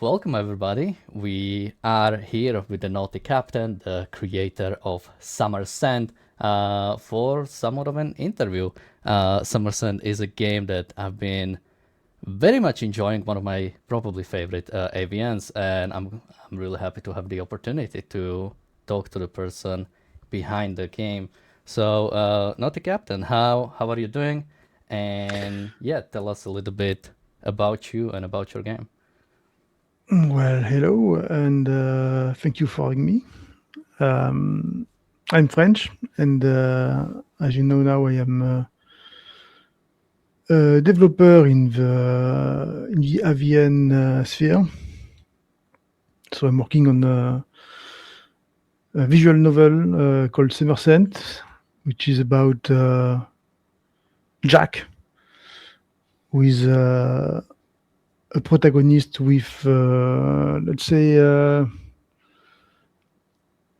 welcome everybody. We are here with the Naughty Captain, the creator of Summer Sand, for somewhat of an interview. Summer Sand is a game that I've been very much enjoying, one of my probably favorite AVNs, and I'm really happy to have the opportunity to talk to the person behind the game. So, Naughty Captain, how are you doing? And yeah, tell us a little bit about you and about your game. Well, hello, and thank you for having me. Um, I'm French, and as you know now, I am a developer in the avian sphere. So I'm working on a visual novel called Summerscent, which is about Jack, who is a protagonist with, let's say,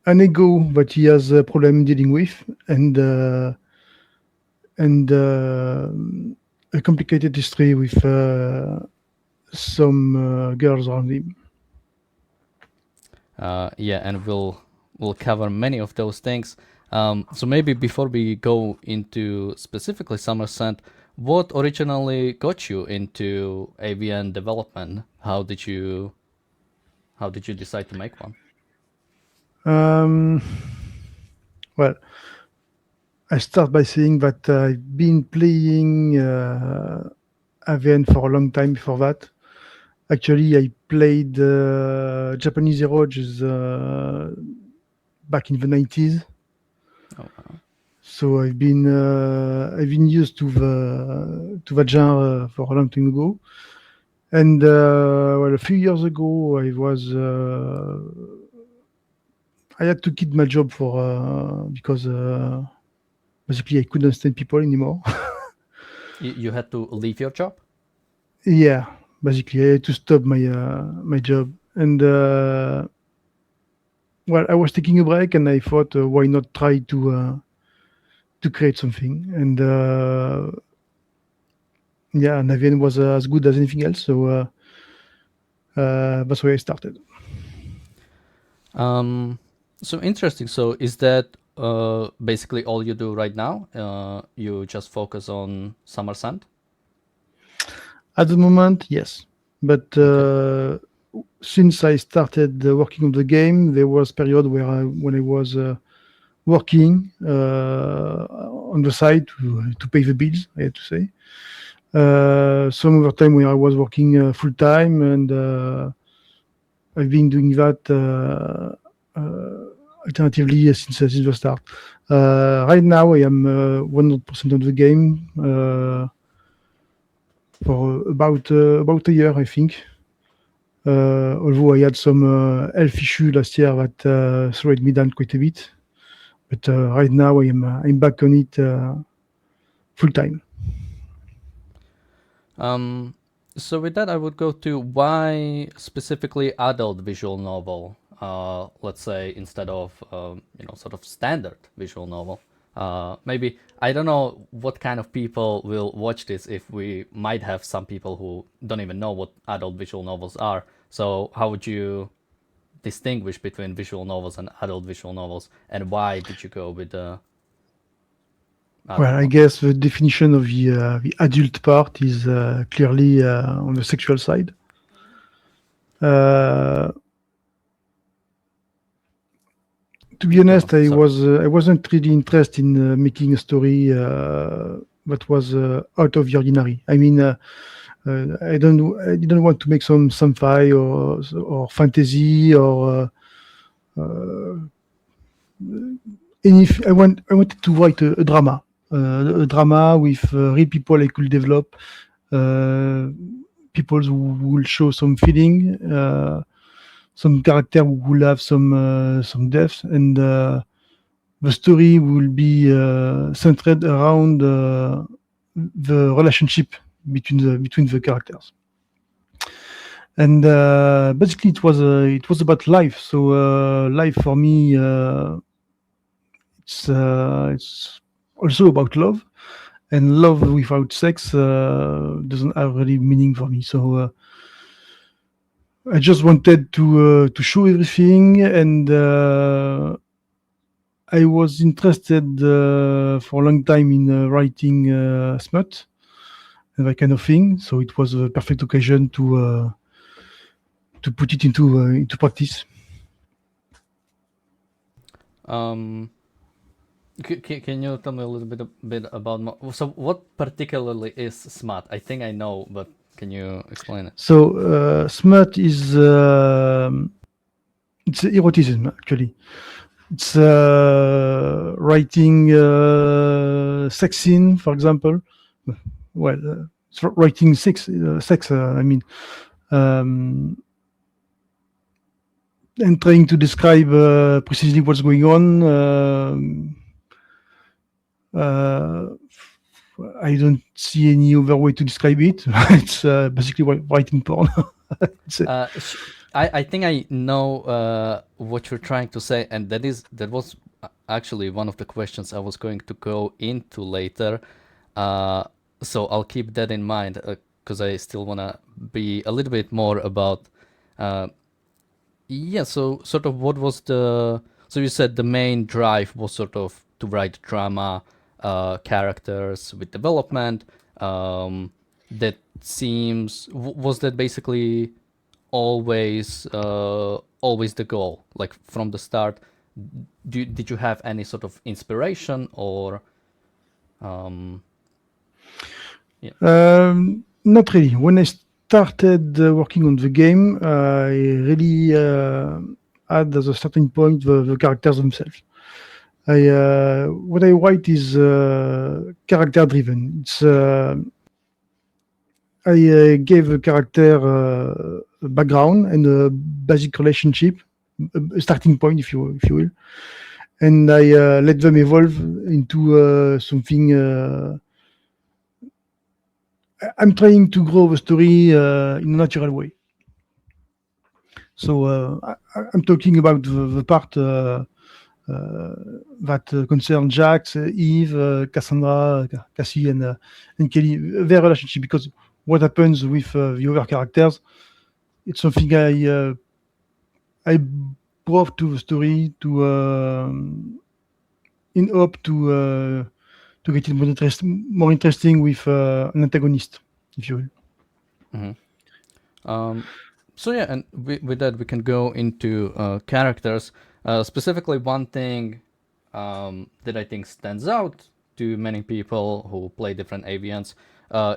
an ego that he has a problem dealing with, and a complicated history with some girls around him. Yeah, and we'll cover many of those things. So maybe before we go into specifically Somerset, what originally got you into AVN development? How did you decide to make one? Um, well, I start by saying that I've been playing AVN for a long time before that. Actually, I played Japanese ROGs back in the 90s. Oh, wow. So I've been used to the genre for a long time ago. And well, a few years ago, I had to quit my job for because basically I couldn't stand people anymore. You had to leave your job? Yeah, basically I had to stop my job. And well, I was taking a break, and I thought, why not try to create something? And yeah, Navian was as good as anything else, so that's where I started. Um, so interesting. So is that basically all you do right now? You just focus on Somerset? At the moment, yes, but Okay. since I started working on the game, there was period when I was working on the side to pay the bills. I had to say. Some other time when I was working full time, and I've been doing that alternatively since the start. Right now, I am 100% on the game for about a year, I think. Although I had some health issue last year that slowed me down quite a bit, but right now I'm back on it full time. Um, so with that, I would go to why specifically adult visual novel. Let's say instead of sort of standard visual novel. Maybe I don't know what kind of people will watch this. If we might have some people who don't even know what adult visual novels are. So how would you distinguish between visual novels and adult visual novels, and why did you go with the Well, adult I one? guess the definition of the adult part is clearly on the sexual side. Uh, to be Yeah, honest, sorry. I wasn't really interested in making a story that was out of the ordinary. I mean, I didn't want to make some sci-fi or fantasy or I wanted to write a drama with real people I could develop, uh, people who will show some feeling, some character who will have some depth, and the story will be centered around the relationship between the characters. And basically, it was about life. So life for me, it's also about love, and love Mhm. without sex doesn't have really meaning for me. So. Uh, I just wanted to show everything, and I was interested for a long time in writing smut and that kind of thing. So it was a perfect occasion to put it into practice. Um, can you tell me a little bit about so what particularly is smart? I think I know, but can you explain it? So smut is it's eroticism actually. It's writing sex scene, for example. Well, it's writing sex. I mean, um, and trying to describe precisely what's going on. Uh, I don't see any other way to describe it. It's basically writing porn. Uh, sh- I think I know what you're trying to say, and that was actually one of the questions I was going to go into later. Uh, so I'll keep that in mind because I still wanna be a little bit more about. Uh, yeah. So sort of what was the? So you said the main drive was sort of to write drama, characters with development. That seems was that basically always the goal, like from the start? Did you have any sort of inspiration or um yeah. Not really. When I started working on the game, I really had at a certain point the characters themselves. What I write is character driven. It's I gave a character a background and a basic relationship, a starting point, if you will, and I let them evolve into something. I'm trying to grow the story in a natural way. So I'm talking about the part uh, that concern Jax, Eve, Cassandra, Cassie, and Kelly, their relationship. Because what happens with the other characters, it's something I brought to the story to in hope to get it more interesting with an antagonist, if you will. Mhm. um so yeah, and with that we can go into characters. Specifically, one thing that I think stands out to many people who play different avians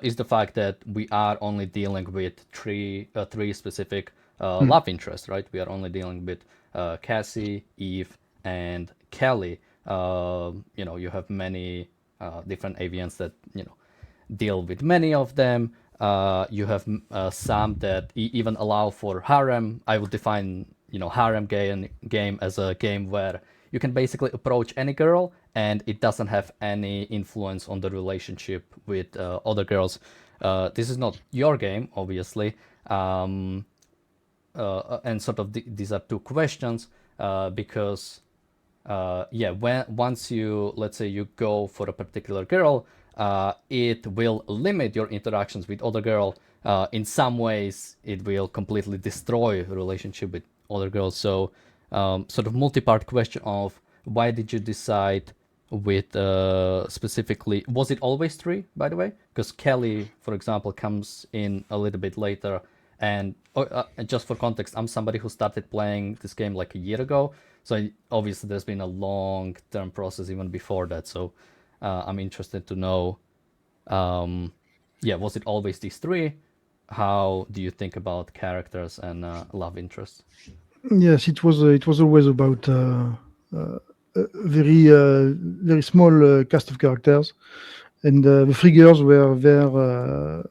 is the fact that we are only dealing with three specific Hmm. love interests, right? We are only dealing with Cassie, Eve, and Kelly. You have many different avians that deal with many of them. You have some that even allow for harem. I would define harem game as a game where you can basically approach any girl and it doesn't have any influence on the relationship with other girls. This is not your game, obviously. And sort of these are two questions because yeah, when once you, let's say, you go for a particular girl, it will limit your interactions with other girl. In some ways it will completely destroy a relationship with other girls. So sort of multi-part question of why did you decide with specifically, was it always three, by the way? Because Kelly, for example, comes in a little bit later. And just for context, I'm somebody who started playing this game like a year ago, so obviously there's been a long term process even before that. So I'm interested to know, um, yeah, was it always these three? How do you think about characters and love interests? Yes, it was always about very very small cast of characters, and the three girls were there.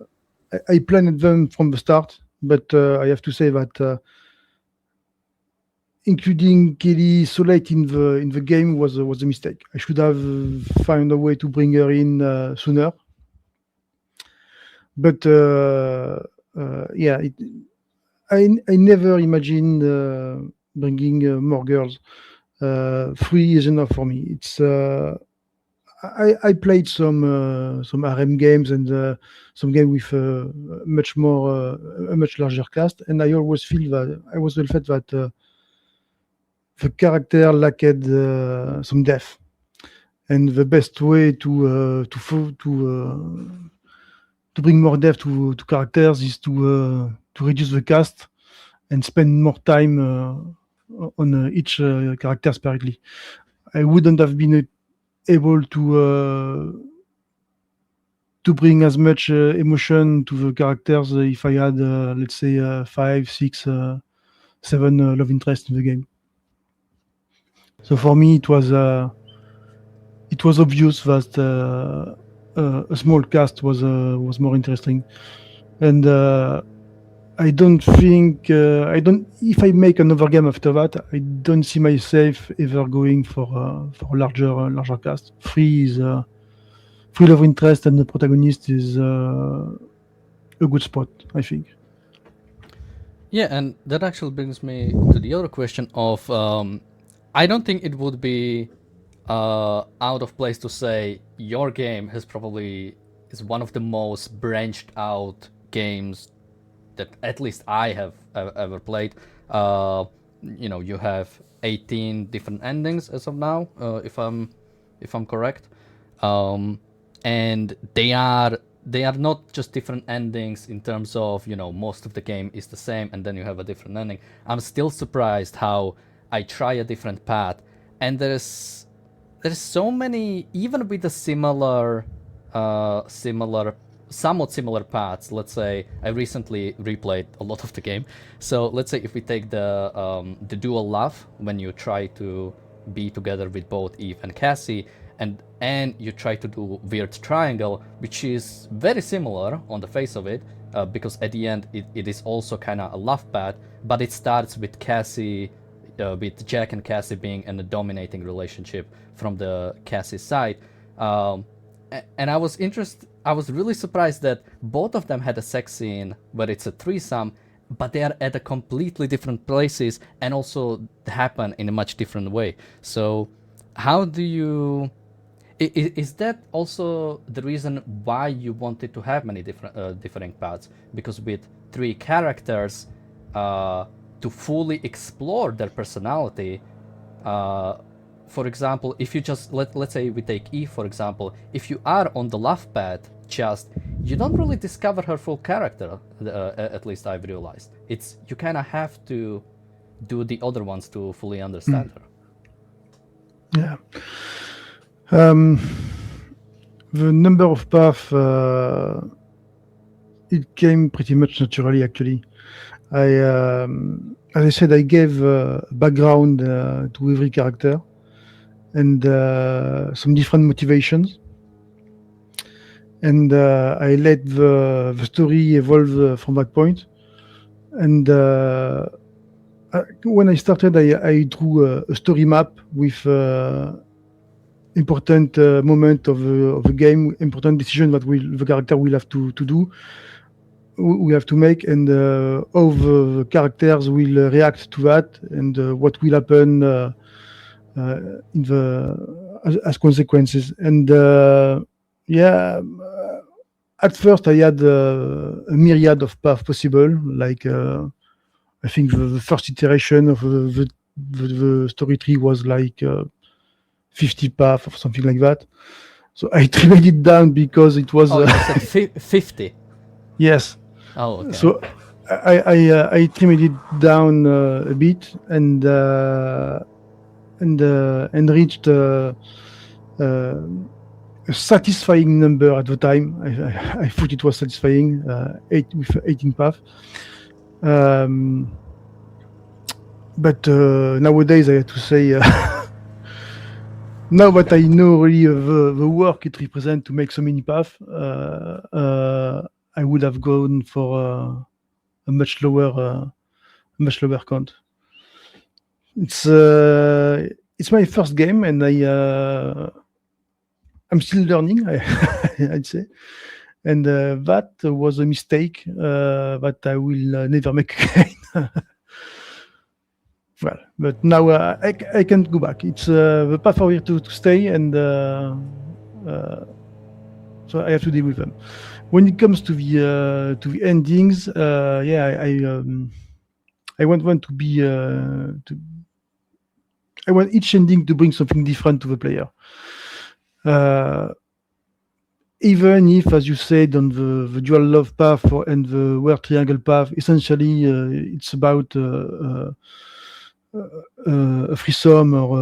I planned them from the start, but I have to say that including Kelly so late in the game was a mistake. I should have found a way to bring her in sooner. But yeah, I never imagined bringing more girls. Three is enough for me. It's I played some RM games and some game with much more a much larger cast, and I always feel that I was felt that the character lacked some depth, and the best way to bring more depth to characters is to reduce the cast and spend more time on each character separately. I wouldn't have been able to bring as much emotion to the characters if I had, let's say, five, six, seven love interests in the game. So for me, it was obvious that a small cast was more interesting, and I don't think I don't. If I make another game after that, I don't see myself ever going for a larger cast. Three love interest and the protagonist is a good spot, I think. Yeah, and that actually brings me to the other question of I don't think it would be out of place to say your game has probably is one of the most branched out games that at least I have ever played. You have 18 different endings as of now, if I'm correct, um, and they are not just different endings in terms of most of the game is the same and then you have a different ending. I'm still surprised how I try a different path, and there's so many, even with the somewhat similar paths. Let's say I recently replayed a lot of the game, so let's say if we take the dual love, when you try to be together with both Eve and Cassie, and you try to do weird triangle, which is very similar on the face of it, because at the end it is also kind of a love path, but it starts with Cassie, with Jack and Cassie being in a dominating relationship from the Cassie side. And I was really surprised that both of them had a sex scene where it's a threesome, but they are at a completely different places and also happen in a much different way. So how do you is that also the reason why you wanted to have many differing paths? Because with three characters, to fully explore their personality, uh, for example, if you just let's say we take Eve for example, if you are on the love path, just you don't really discover her full character. At least I've realized it's you kind of have to do the other ones to fully understand her. Yeah. The number of paths, it came pretty much naturally, actually. As I said, I gave background to every character and some different motivations. And I let the story evolve from that point. And when I started, I drew a story map with important moment of the game, important decision that the character will have to do, we have to make, and how the characters will react to that, and what will happen in as consequences. And yeah, at first I had a myriad of paths possible. Like I think the first iteration of the story tree was like 50 paths or something like that. So I trimmed it down because it was. Oh, you said 50. Yes. Oh, okay. So I trimmed it down a bit and reached a satisfying number at the time. I thought it was satisfying, 18 paths. But nowadays, I have to say, now that I know really the work it represents to make so many paths, I would have gone for a much lower count. It's my first game, and I'm still learning. I'd say, and that was a mistake that I will never make again. Well, but now I can't go back. It's the path for here to stay, and So I have to deal with them. When it comes to the endings, I want to be I want each ending to bring something different to the player. Even if, as you said, on the dual love path and the weird triangle path, essentially it's about a threesome or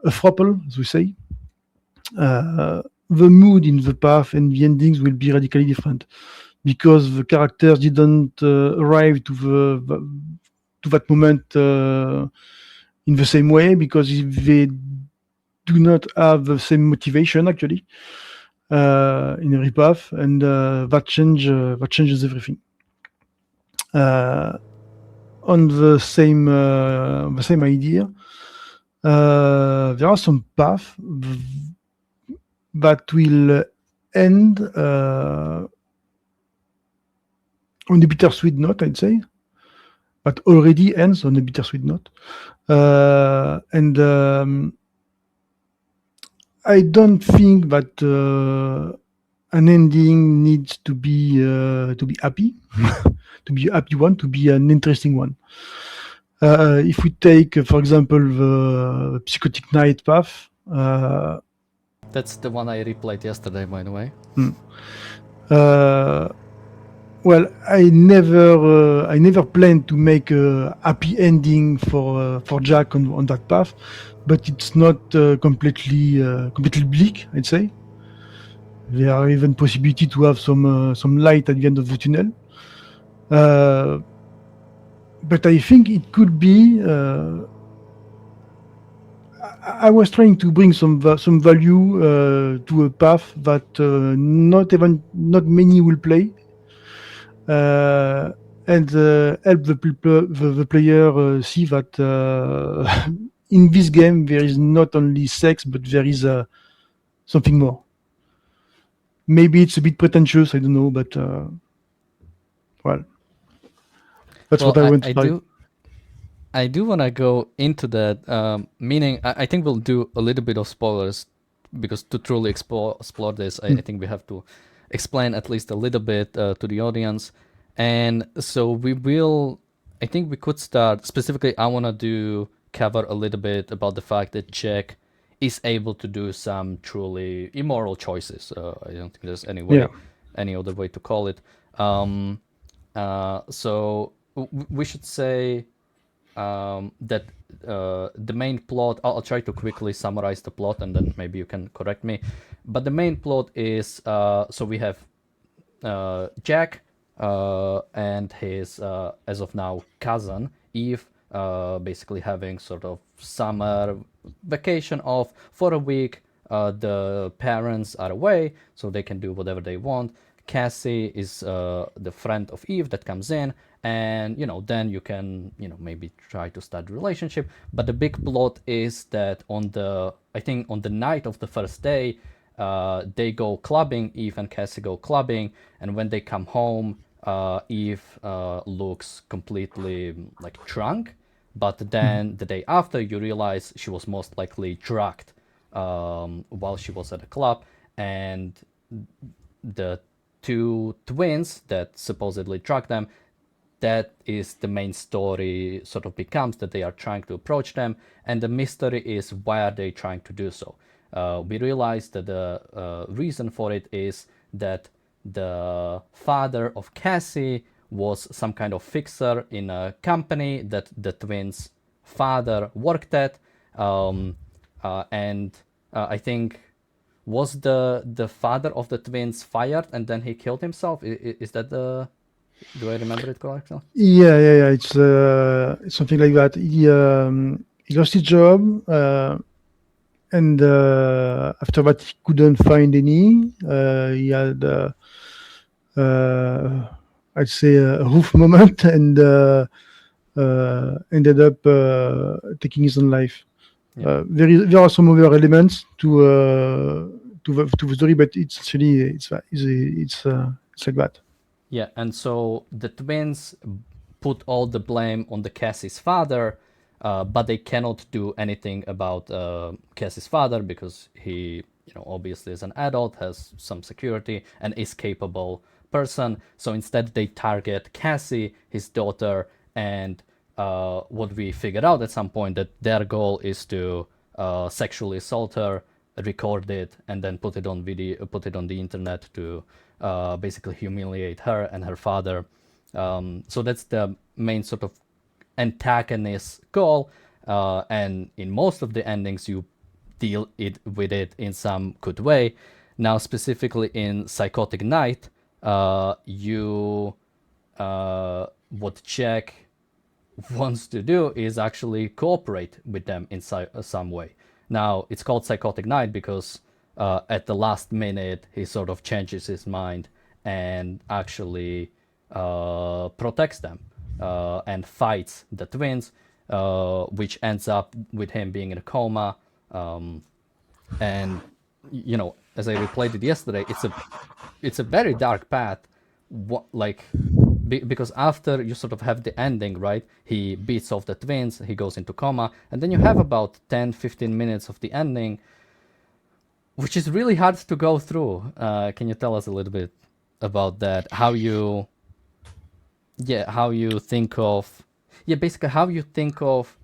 a throuple, as we say. The mood in the path and the endings will be radically different because the characters didn't arrive to that moment in the same way, because they do not have the same motivation actually in every path, and that changes everything. On the same idea, there are some paths that will end on a bittersweet note, I'd say, but already ends on a bittersweet note. And I don't think that an ending needs to be happy, to be a happy one, to be an interesting one. If we take, for example, the Psychotic Night path, That's the one I replayed yesterday, by the way. well, I never planned to make a happy ending for Jack on that path, but it's not completely bleak, I'd say. There are even possibility to have some light at the end of the tunnel. But I think it could be. I was trying to bring some value to a path that not many will play, and help the player see that in this game there is not only sex, but there is something more. Maybe it's a bit pretentious, I don't know, but well, that's Well, what I want to try. I do want to go into that. Meaning, I think we'll do a little bit of spoilers because to truly explore this, I think we have to explain at least a little bit to the audience. And so we will. I think we could start specifically. I want to cover a little bit about the fact that Jack is able to do some truly immoral choices. I don't think there's Yeah. any other way to call it. So we should say that the main plot. I'll try to quickly summarize the plot, and then maybe you can correct me. But the main plot is so we have Jack and his as of now cousin Eve, basically having sort of summer vacation off for a week. The parents are away, so they can do whatever they want. Cassie is the friend of Eve that comes in, and then you can maybe try to start a relationship. But the big plot is that I think on the night of the first day, they go clubbing. Eve and Cassie go clubbing, and when they come home, Eve looks completely like drunk. But then the day after, you realize she was most likely drugged while she was at a club, and the two twins that supposedly drugged them, that is the main story, sort of becomes that they are trying to approach them, and the mystery is why are they trying to do so. We realize that the reason for it is that the father of Cassie was some kind of fixer in a company that the twins' father worked at, and I think was the father of the twins fired and then he killed himself. Is that the? Do I remember it correctly? Yeah. It's something like that. He lost his job, and after that he couldn't find any. He had, I'd say, a roof moment, and ended up taking his own life. Yeah. There are some other elements to the story, but it's actually it's like that. Yeah, and so the twins put all the blame on the Cassie's father, but they cannot do anything about Cassie's father because he obviously is an adult, has some security, and is capable person. So instead, they target Cassie, his daughter, and what we figured out at some point that their goal is to sexually assault her, record it, and then put it on video, put it on the internet to basically humiliate her and her father. So that's the main sort of antagonist goal, and in most of the endings you deal with it in some good way. Now, specifically in Psychotic Night, you what Jack wants to do is actually cooperate with them in some way. Now, it's called Psychotic Night because at the last minute he sort of changes his mind and actually protects them and fights the twins, which ends up with him being in a coma. And as I replayed it yesterday, it's a very dark path. Like because after you sort of have the ending, right? He beats off the twins, he goes into coma, and then you have about 10-15 minutes of the ending, which is really hard to go through. Can you tell us a little bit about that? How you think of, basically how you think of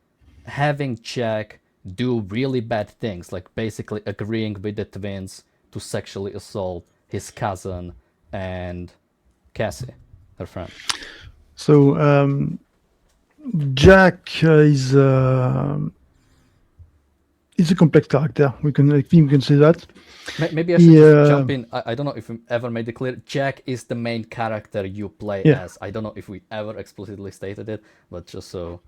having Jack do really bad things, like basically agreeing with the twins to sexually assault his cousin and Cassie, her friend. So Jack is a complex character. I think we can say that. Maybe I should just jump in. I don't know if we ever made it clear. Jack is the main character you play as. I don't know if we ever explicitly stated it, but just so.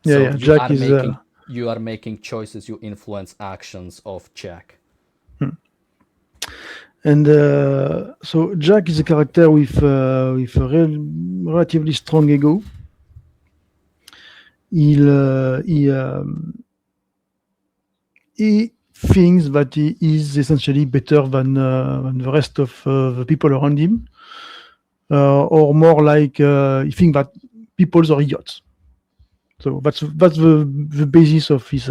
Jack is. You are making choices. You influence actions of Jack. And so Jack is a character with a relatively strong ego. He thinks that he is essentially better than the rest of the people around him, or more like he thinks that people are idiots. So that's the basis of his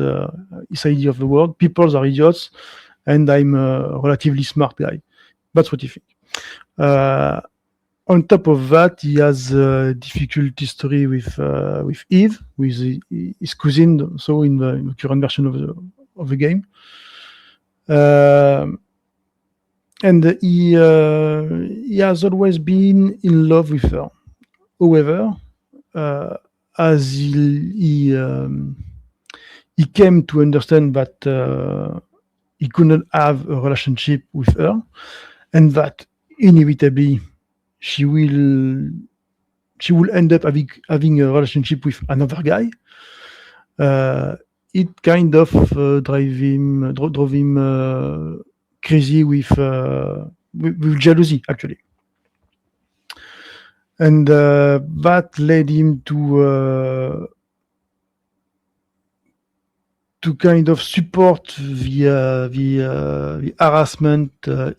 idea of the world. People are idiots, and I'm a relatively smart guy. That's what he thinks. On top of that, he has a difficult history with Eve, with his cousin, so in the current version of the game. And he has always been in love with her. However, as he came to understand that he could not have a relationship with her, and that inevitably she will end up having a relationship with another guy. It kind of drove him crazy with jealousy, actually. And that led him to kind of support the harassment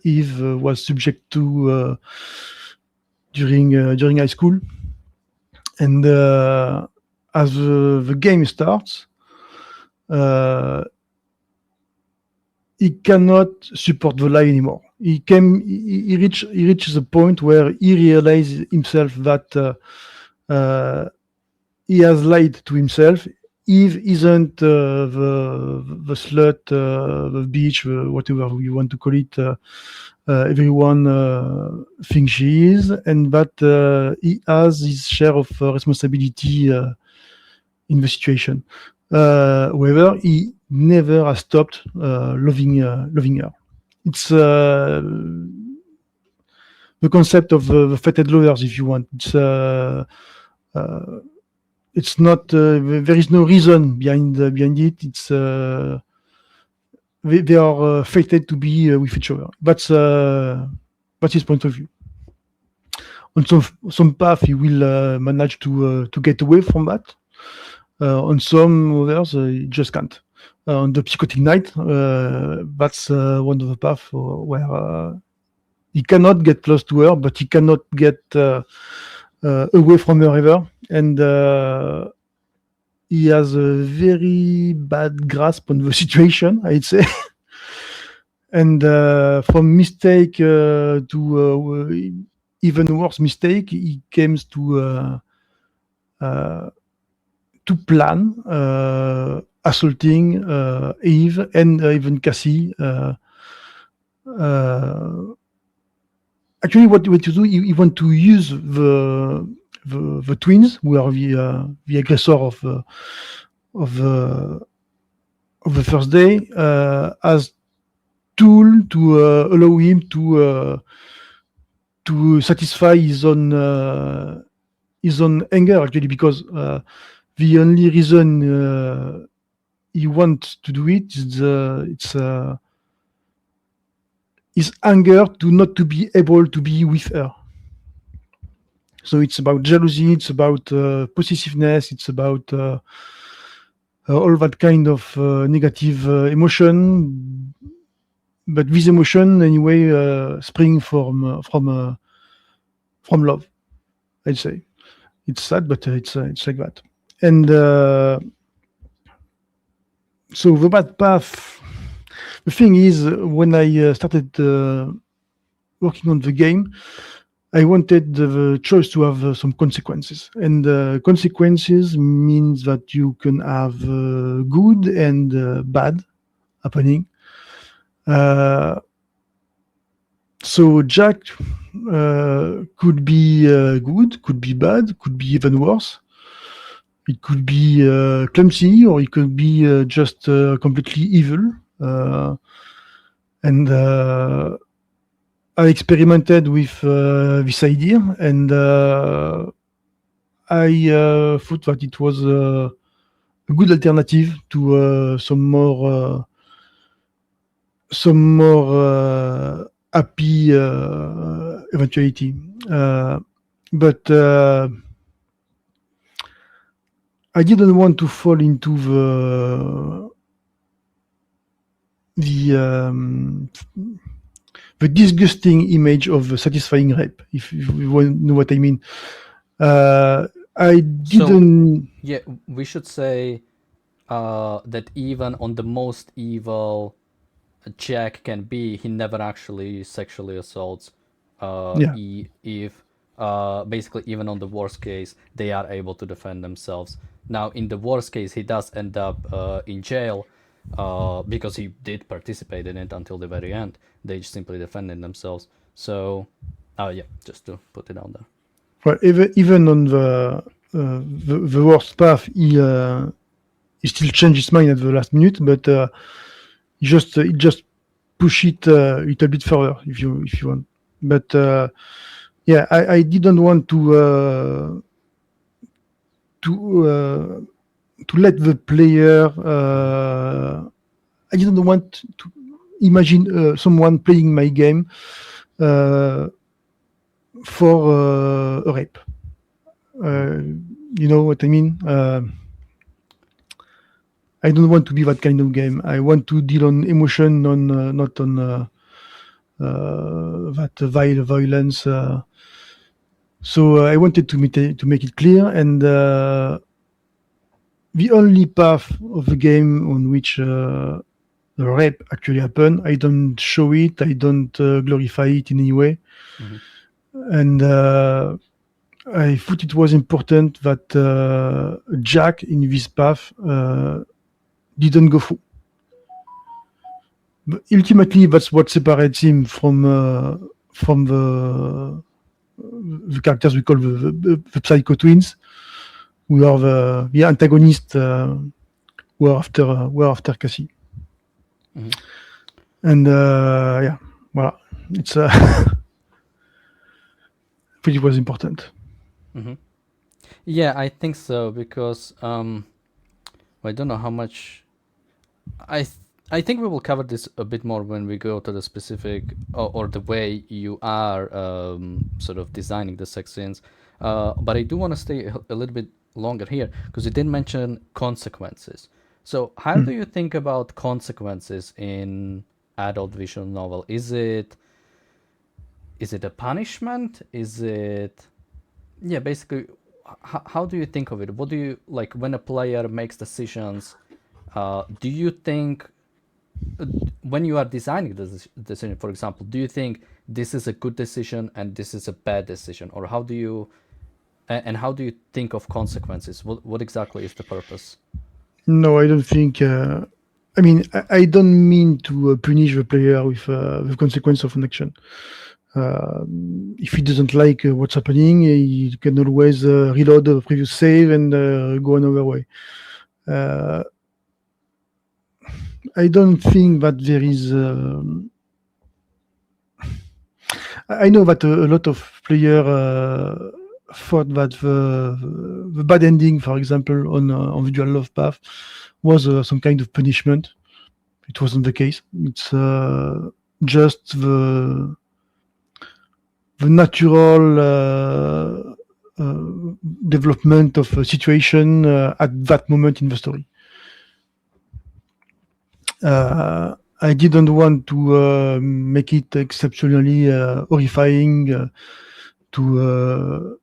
Eve was subject to during high school. And as the game starts, he cannot support the lie anymore. He reaches a point where he realizes himself that he has lied to himself. Eve isn't the slut, the bitch, whatever we want to call it. Everyone thinks she is, and that he has his share of responsibility in the situation. However, he never has stopped loving her. It's the concept of the fated lovers, if you want. It's not. There is no reason behind it. It's they are fated to be with each other. That's his point of view. On some path, he will manage to get away from that. On some others, he just can't. On the Psychotic Night, that's one of the paths where he cannot get close to her, but he cannot get away from her ever. And he has a very bad grasp on the situation, I'd say. and from mistake to even worse mistake, he comes to plan assaulting Eve and even Cassie. Actually, what you do, you want to use the twins, who are the aggressor of the of the first day, as tool to allow him to satisfy his own anger, actually, because the only reason he wants to do it is it's his anger to not to be able to be with her. So it's about jealousy, it's about possessiveness, it's about all that kind of negative emotion. But this emotion, anyway, spring from love, I'd say. It's sad, but it's like that. And so the bad path. The thing is, when I started working on the game, I wanted the choice to have some consequences, and consequences means that you can have good and bad happening. So Jack could be good, could be bad, could be even worse. It could be clumsy, or it could be just completely evil. And I experimented with this idea, and I thought that it was a good alternative to some more happy eventuality. But I didn't want to fall into the disgusting image of satisfying rape, if you know what I mean. I didn't. So, yeah, we should say that even on the most evil Jack can be, he never actually sexually assaults Yeah. Eve. Basically, even on the worst case, they are able to defend themselves. Now, in the worst case, he does end up in jail because he did participate in it until the very end. They just simply defended themselves. So, yeah, just to put it out there. Well, even on the worst path, he still changed his mind at the last minute, but he just push it a little bit further if you want. But yeah, I didn't want to let the player. I didn't want to imagine someone playing my game for a rape. You know what I mean? I don't want to be that kind of game. I want to deal on emotion, not on that vile violence. So I wanted to make it clear, and the only path of the game on which the rape actually happened, I don't show it, I don't glorify it in any way, and I thought it was important that Jack in this path didn't go through. But ultimately, that's what separates him from the characters we call the Psycho Twins, who are the antagonists who are after Cassie. And yeah, voilà, it's it was important. Yeah, I think so because I don't know how much. I think we will cover this a bit more when we go to the specific or the way you are sort of designing the sex scenes. But I do want to stay a little bit longer here because you did mention consequences. So how do you think about consequences in adult visual novel? Is it a punishment? Is it basically how do you think of it? What do you like when a player makes decisions? Do you think when you are designing this decision, for example, do you think this is a good decision and this is a bad decision, or how do you and how do you think of consequences? What exactly is the purpose? No, I don't think. I mean, I don't mean to punish the player with the consequence of an action. If he doesn't like what's happening, he can always reload the previous save and go another way. Uh, I don't think that there is. I know that a lot of players thought that the bad ending, for example, on Visual Love Path, was some kind of punishment. It wasn't the case. It's just the natural development of a situation at that moment in the story. I didn't want to make it exceptionally horrifying to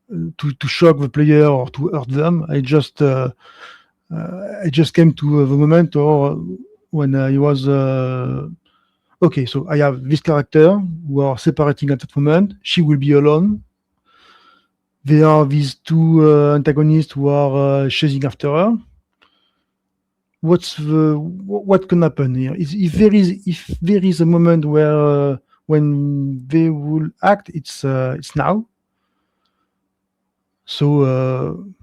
shock the player or to hurt them. I just came to the moment or when I was okay. So I have this character who are separating at that moment. She will be alone. There are these two antagonists who are chasing after her. What can happen here? If there is a moment where when they will act, it's now. So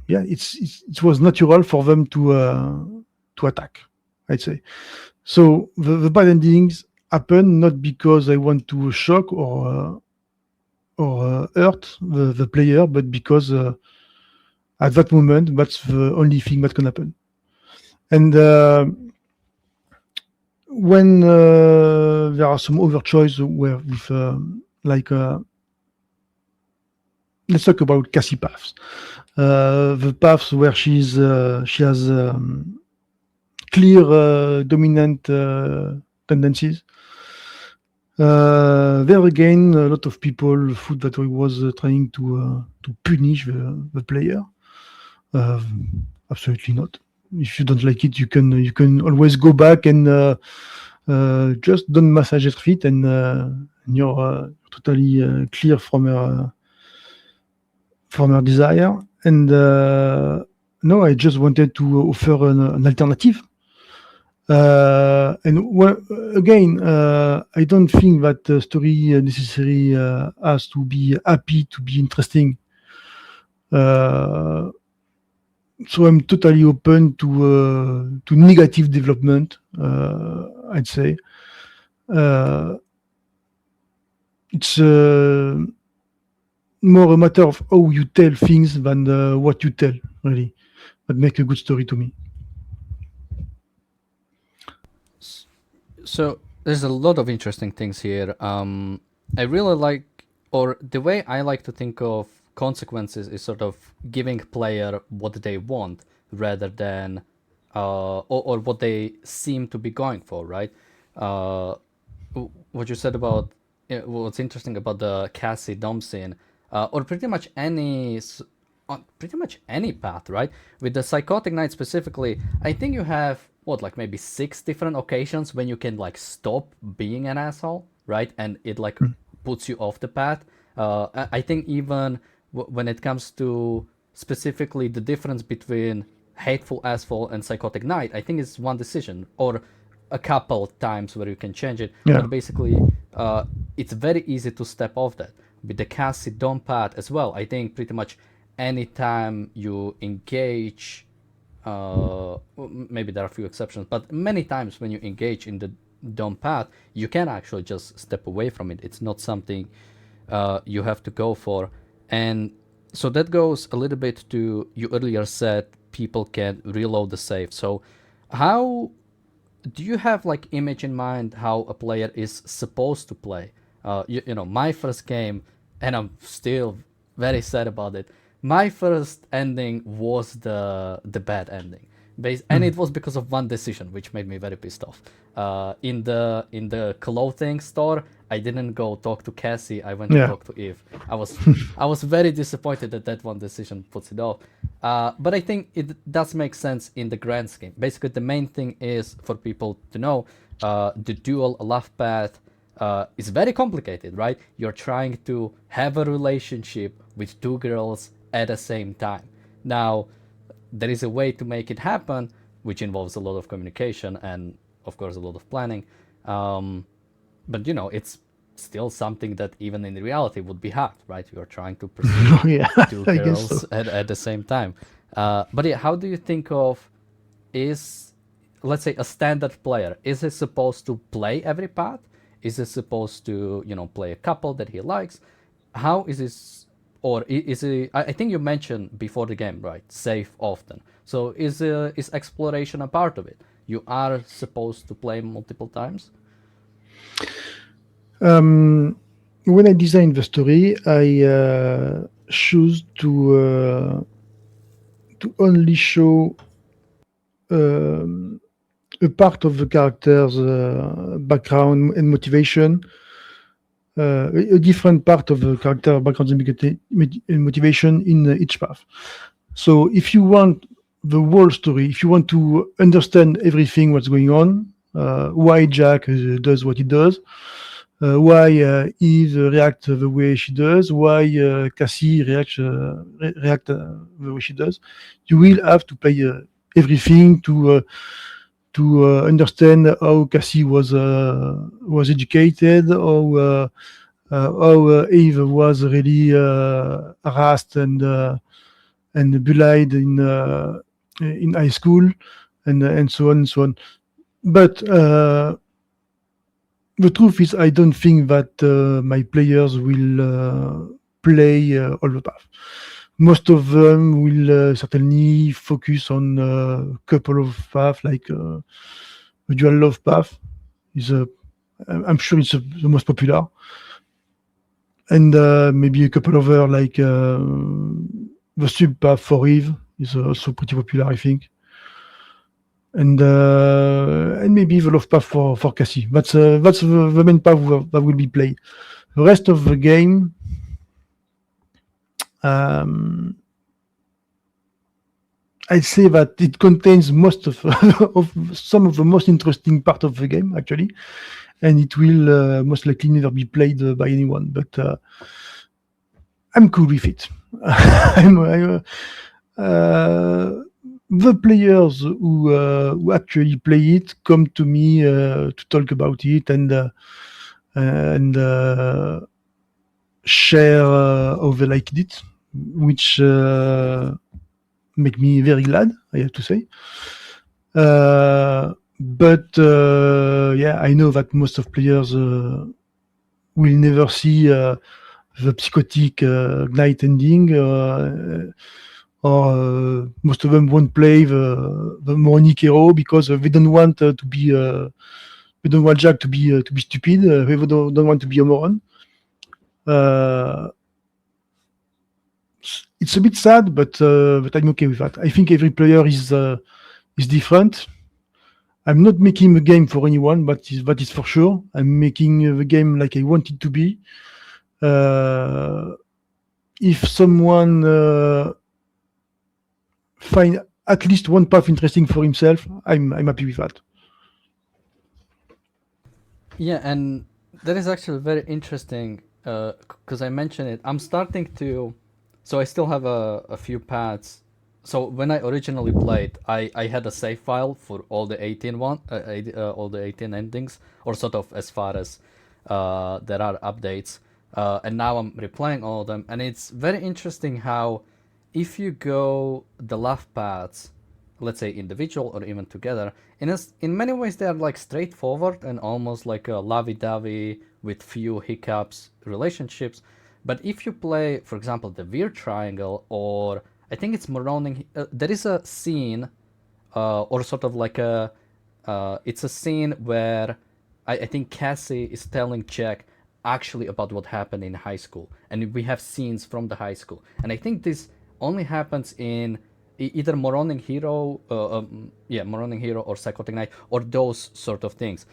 yeah, it was natural for them to attack. I'd say. So the bad endings happen not because I want to shock or hurt the player, but because at that moment that's the only thing that can happen. And when there are some other choices where with like let's talk about Cassie paths. The paths where she has clear dominant tendencies. There again, a lot of people thought that I was trying to punish the player. Absolutely not. If you don't like it, you can always go back and just don't massage her feet, and you're totally clear from her desire. And no, I just wanted to offer an alternative. And again, I don't think that the story necessarily has to be happy to be interesting. So I'm totally open to negative development. I'd say it's more a matter of how you tell things than what you tell. Really, that make a good story to me. So there's a lot of interesting things here. I really like, or the way I like to think of consequences is sort of giving player what they want rather than or what they seem to be going for, right? Uh, what you said about what's interesting about the Cassie Dom scene, or pretty much any path, right? With the Psychotic Knight specifically, I think you have what, like maybe 6 different occasions when you can like stop being an asshole, right? And it like puts you off the path. I think even when it comes to specifically the difference between Hateful Asshole and Psychotic Knight, I think it's one decision or a couple times where you can change it. Yeah. But basically, it's very easy to step off that. With the Cassie Dom path as well, I think pretty much anytime you engage, maybe there are a few exceptions, but many times when you engage in the Dom path, you can actually just step away from it. It's not something you have to go for. And so that goes a little bit to, you earlier said people can reload the save. So how do you have like image in mind how a player is supposed to play? You know, my first game, and I'm still very sad about it. My first ending was the bad ending And it was because of one decision, which made me very pissed off. In the clothing store, I didn't go talk to Cassie. I went to Yeah. talk to Eve. I was very disappointed that one decision puts it off. But I think it does make sense in the grand scheme. Basically, the main thing is for people to know the dual love path is very complicated, right? You're trying to have a relationship with two girls at the same time. Now, there is a way to make it happen, which involves a lot of communication and, of course, a lot of planning. Um, but it's still something that even in reality would be hard, right? You're trying to pursue Yeah, two I guess so. girls at the same time. But yeah, how do you think of is, let's say, a standard player? Is he supposed to play every path? Is he supposed to, play a couple that he likes? How is this, or is he? I think you mentioned before the game, right? Save often. So is exploration a part of it? You are supposed to play multiple times. Um, when I design the story, I choose to only show um, a part of the character's background and motivation, a different part of the character background and motivation in each path. So if you want the whole story, if you want to understand everything what's going on, why Jack does what he does, why Eve reacts the way she does, why Cassie react the way she does, you will have to play everything to understand how Cassie was educated, how Eve was really harassed and bullied in high school, and so on and so on. But the truth is, I don't think that my players will play all the path. Most of them will certainly focus on a couple of paths, like the dual love path is I'm sure it's the most popular, and maybe a couple other like the sub path for Eve is also pretty popular, I think, and maybe the love path for Cassie. That's the main path that will be played. The rest of the game, um, I'd say that it contains most of some of the most interesting part of the game, actually, and it will most likely never be played by anyone. But I'm cool with it. The players who actually play it come to me to talk about it and share how they liked it, which make me very glad, I have to say. But yeah, I know that most of players will never see the psychotic night ending, or most of them won't play the moronic hero because they don't want to be. They don't want Jack to be stupid. They don't want to be a moron. Uh, it's a bit sad, but I'm okay with that. I think every player is different. I'm not making the game for anyone, but that is for sure. I'm making the game like I want it to be. If someone find at least one path interesting for himself, I'm happy with that. Yeah, and that is actually very interesting because I mentioned it. I'm starting to, so I still have a few paths. So when I originally played, I had a save file for all the 18 endings, or sort of as far as there are updates. And now I'm replaying all of them, and it's very interesting how if you go the love paths, let's say individual or even together, in many ways they are like straightforward and almost like a lovey-dovey with few hiccups relationships. But if you play, for example, the weird triangle, or I think it's Moroning, there is a scene, or sort of like it's a scene where I think Cassie is telling Jack actually about what happened in high school, and we have scenes from the high school, and I think this only happens in either Moronic Hero, Moronic Hero or Psychotic Knight, or those sort of things.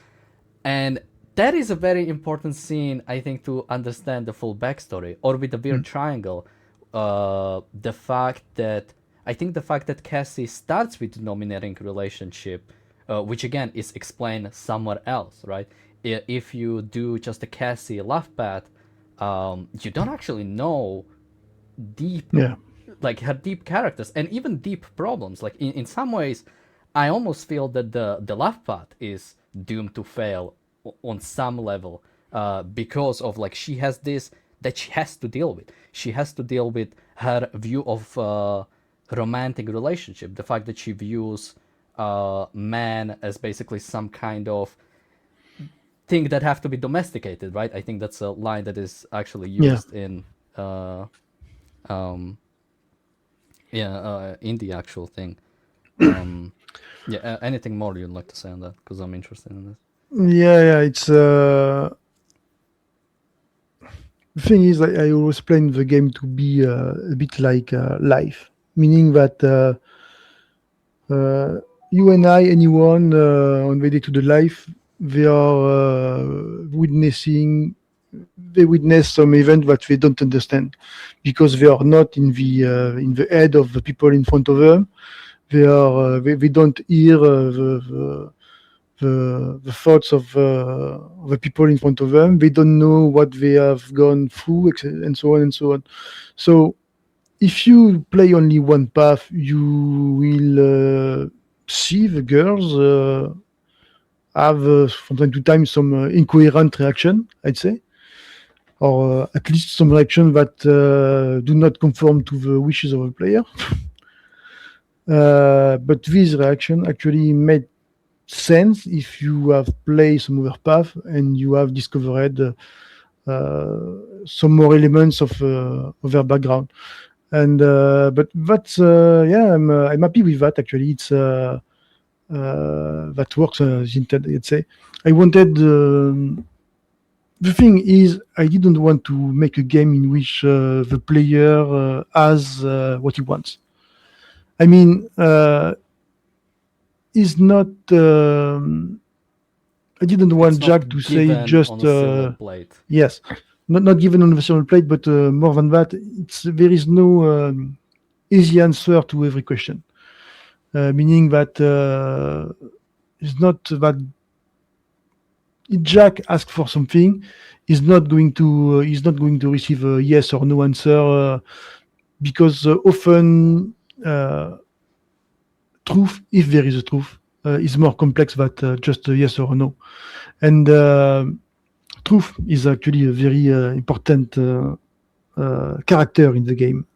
And that is a very important scene, I think, to understand the full backstory. Or with the weird triangle, the fact that the fact that Cassie starts with the dominating relationship, which again is explained somewhere else, right? If you do just a Cassie love path, you don't actually know deep, Yeah. like her deep characters and even deep problems. Like in some ways, I almost feel that the love path is doomed to fail on some level, because of like she has this that she has to deal with. She has to deal with her view of romantic relationship, the fact that she views man as basically some kind of thing that have to be domesticated, right? I think that's a line that is actually Yeah. used uh, um, in the actual thing. Um, anything more you'd like to say on that? Because I'm interested in this. Yeah, yeah. It's the thing is, I always plan the game to be a bit like life, meaning that you and I, anyone on the day to the life, they are they witness some event that they don't understand because they are not in the head of the people in front of them. They don't hear the thoughts of the people in front of them. They don't know what they have gone through, and so on and so on. So if you play only one path, you will see the girls have from time to time some incoherent reaction, I'd say, or at least some reaction that do not conform to the wishes of the player. But this reaction actually made sense if you have played some other path and you have discovered some more elements of their background. And but that's yeah, I'm happy with that. Actually, it's that works as intended. Let's say I wanted. The thing is, I didn't want to make a game in which the player has what he wants. I mean, is not. I didn't want It's Jack not to say given just on a silver plate. yes, not given on the silver plate, but more than that, there is no easy answer to every question. Meaning that it's not that if Jack asks for something, he's not going to receive a yes or no answer because often truth, if there is a truth, is more complex than just a yes or a no. And truth is actually a very important character in the game,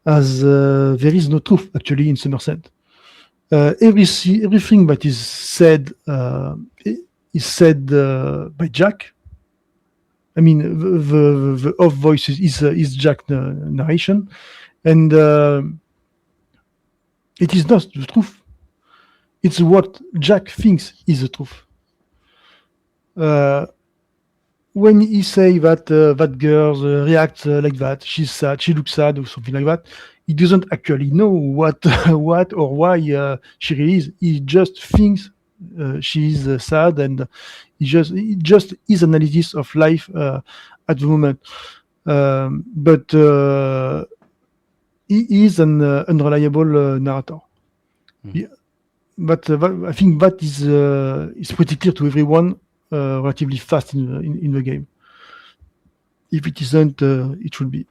as there is no truth actually in Somerset. Everything that is said by Jack. I mean, the off voice is Jack narration, and it is not the truth. It's what Jack thinks is the truth. Uh, when he say that that girl reacts like that, she's sad, she looks sad, or something like that. He doesn't actually know what what or why she really is. He just thinks she's sad, and he just his analysis of life at the moment. But he is an unreliable narrator. Yeah, but I think that is pretty clear to everyone relatively fast in the game. If it isn't, it should be.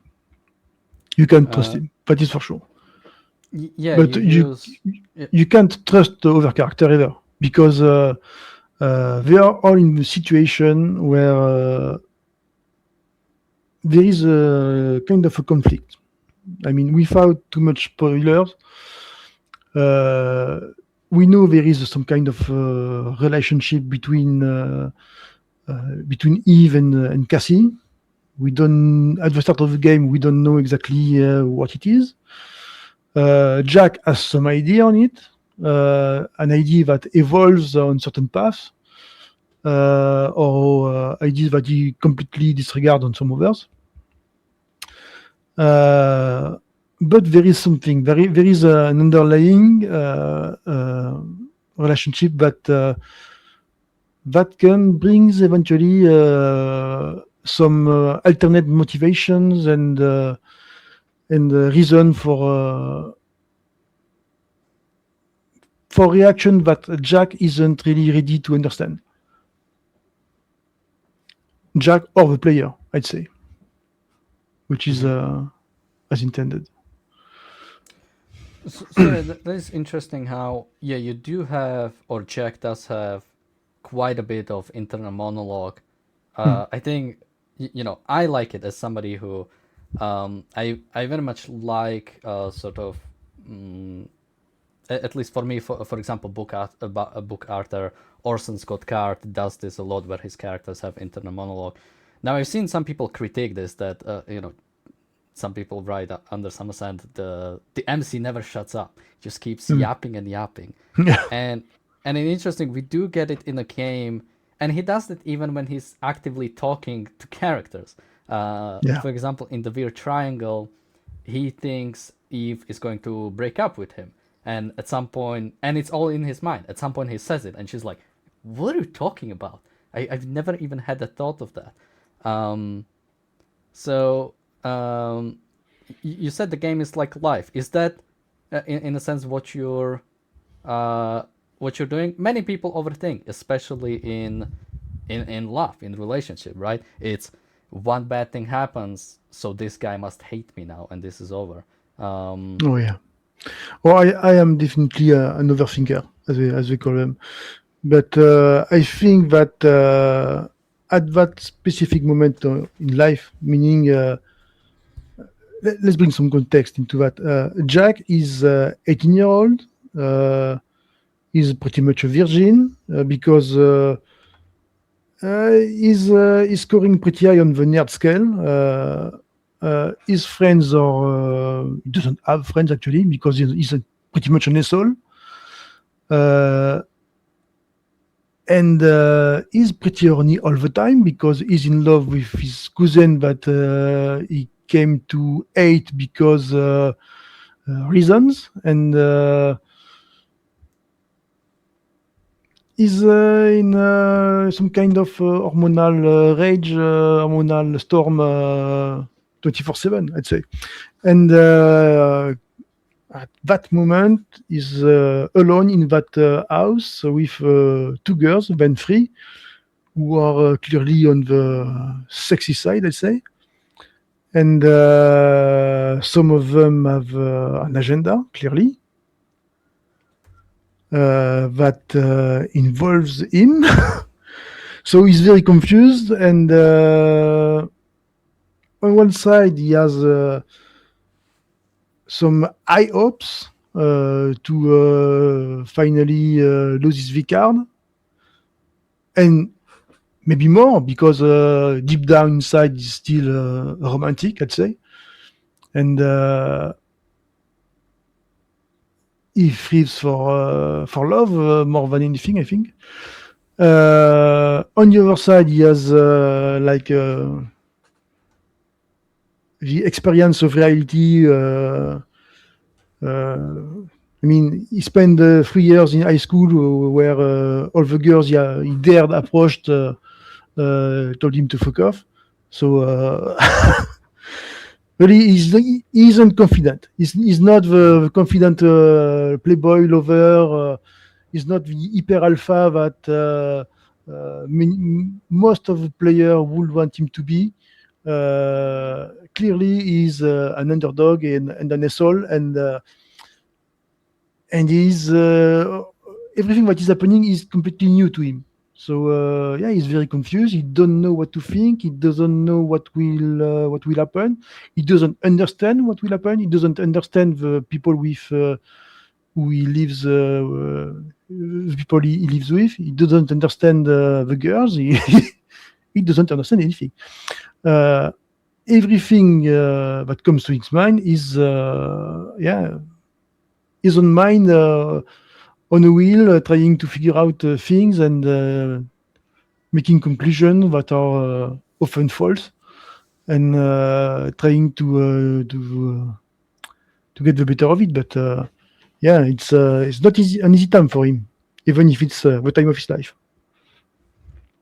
You can trust him. That is for sure. Yeah, But you use. you can't trust the other character either because they are all in the situation where there is a kind of a conflict. I mean, without too much spoilers, we know there is some kind of relationship between Eve and Cassie. We don't at the start of the game we don't know exactly what it is. Jack has some idea on it, an idea that evolves on certain paths, or ideas that he completely disregards on some others. but there is something. There is an underlying relationship that can brings eventually some alternate motivations and reason for reaction that Jack isn't really ready to understand. Jack or the player, I'd say, which is as intended. So yeah, that is interesting how, yeah, you do have, or Jack does have, quite a bit of internal monologue. Hmm. I think, I like it as somebody who, I very much like sort of, mm, at least for me, for example, book Arthur Orson Scott Card does this a lot, where his characters have internal monologue. Now I've seen some people critique this, that some people write under Somerset, the MC never shuts up, just keeps Hmm. yapping and yapping, Yeah. and it's interesting, we do get it in a game, and he does it even when he's actively talking to characters. Yeah. For example, in the Weird Triangle, he thinks Eve is going to break up with him, and at some point, and it's all in his mind. At some point, he says it, and she's like, "What are you talking about? I've never even had the thought of that." Um, so you said the game is like life. Is that, in a sense, uh, what you're doing? Many people overthink, especially in love, in relationship, right? It's one bad thing happens, so this guy must hate me now, and this is over. Um, Oh yeah. Well, I am definitely an overthinker, as we call them. But I think that at that specific moment in life, meaning let's bring some context into that. Jack is 18-year-old. He's pretty much a virgin because he's scoring pretty high on the nerd scale. His friends are he doesn't have friends actually because he's pretty much an asshole. Uh, and he's pretty horny all the time because he's in love with his cousin that he came to hate because reasons, and he's in some kind of hormonal rage, hormonal storm 24/7, I'd say. And at that moment, he's alone in that house with two girls, then three, who are clearly on the sexy side, I'd say. And some of them have an agenda, clearly, that involves him. So he's very confused. And on one side, he has some high hopes to finally lose his V card. And maybe more because deep down inside he's still romantic, I'd say, and he thrives for love more than anything, I think. On the other side, he has like the experience of reality. I mean, he spent 3 years in high school where all the girls he dared approached told him to fuck off. So really, he isn't confident. He's not the confident playboy lover. He's not the hyper alpha that most of the players would want him to be. Clearly, he's an underdog and an asshole, and he's everything that is happening is completely new to him. So yeah, he's very confused. He don't know what to think. He doesn't know what will happen. He doesn't understand what will happen. He doesn't understand the people with who he lives, the people he lives with. He doesn't understand the girls. He doesn't understand anything. Uh, Everything that comes to his mind is yeah, his own mind on a wheel, trying to figure out things and making conclusions that are often false, and trying to get the better of it. But yeah, it's not an easy time for him, even if it's the time of his life.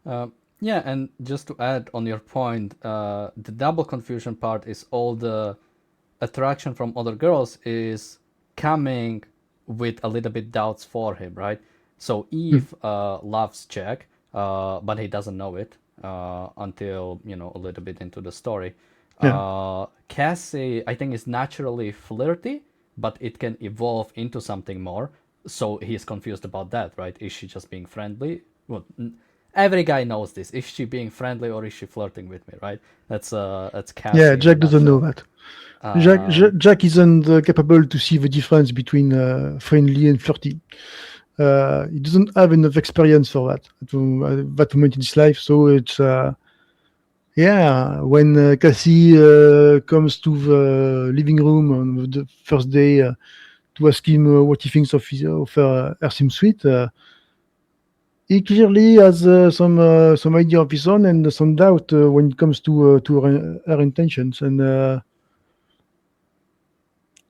Uh, yeah, and just to add on your point, the double confusion part is all the attraction from other girls is coming with a little bit doubts for him, right? So Hmm. Eve loves Jack, but he doesn't know it until a little bit into the story. Yeah, Cassie, I think, is naturally flirty, but it can evolve into something more. So he's confused about that, right? Is she just being friendly? Well, every guy knows this. Is she being friendly or is she flirting with me, right? That's yeah. Cassie in a Jack doesn't know nutshell. that. Um, Jack isn't capable to see the difference between friendly and flirty. He doesn't have enough experience for that at that moment in his life. So it's yeah. When Cassie comes to the living room on the first day to ask him what he thinks of her swimsuit, he clearly has some idea of his own and some doubt when it comes to her intentions. And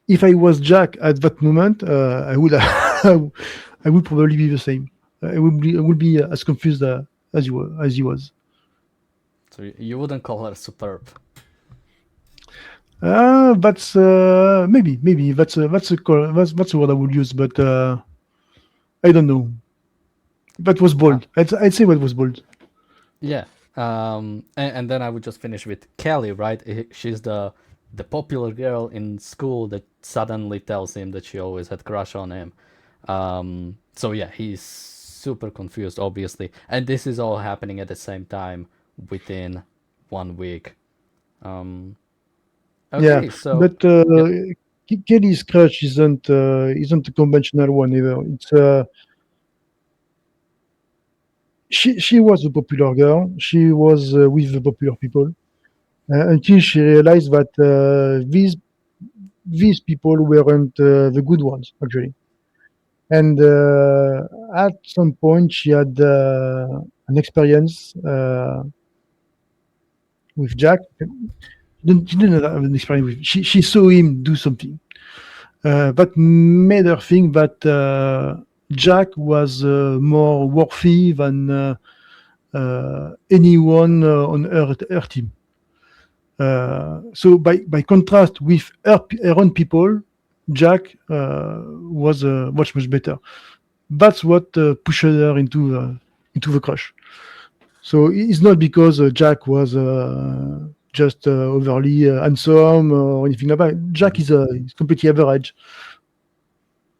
if I was Jack at that moment, I would I would probably be the same. I would be as confused as he was. so you wouldn't call her superb. That's maybe that's a word I would use, but I don't know. That was Uh, bold. I'd say that was bold. yeah. And then I would just finish with Kelly, right? She's the popular girl in school that suddenly tells him that she always had crush on him. So yeah, he's super confused, obviously, and this is all happening at the same time within 1 week. Um, Yeah, okay, so but yeah. Kelly's crush isn't a conventional one either. It's she was a popular girl. She was with the popular people until she realized that these people weren't the good ones actually. And at some point, she had an experience with Jack. She didn't have an experience with. She saw him do something that made her think that Jack was more worthy than anyone on her team. So by contrast with her own people, Jack was much better. That's what pushed her into the crush. So it's not because Jack was just overly handsome or anything like that. Jack Mhm. is completely average.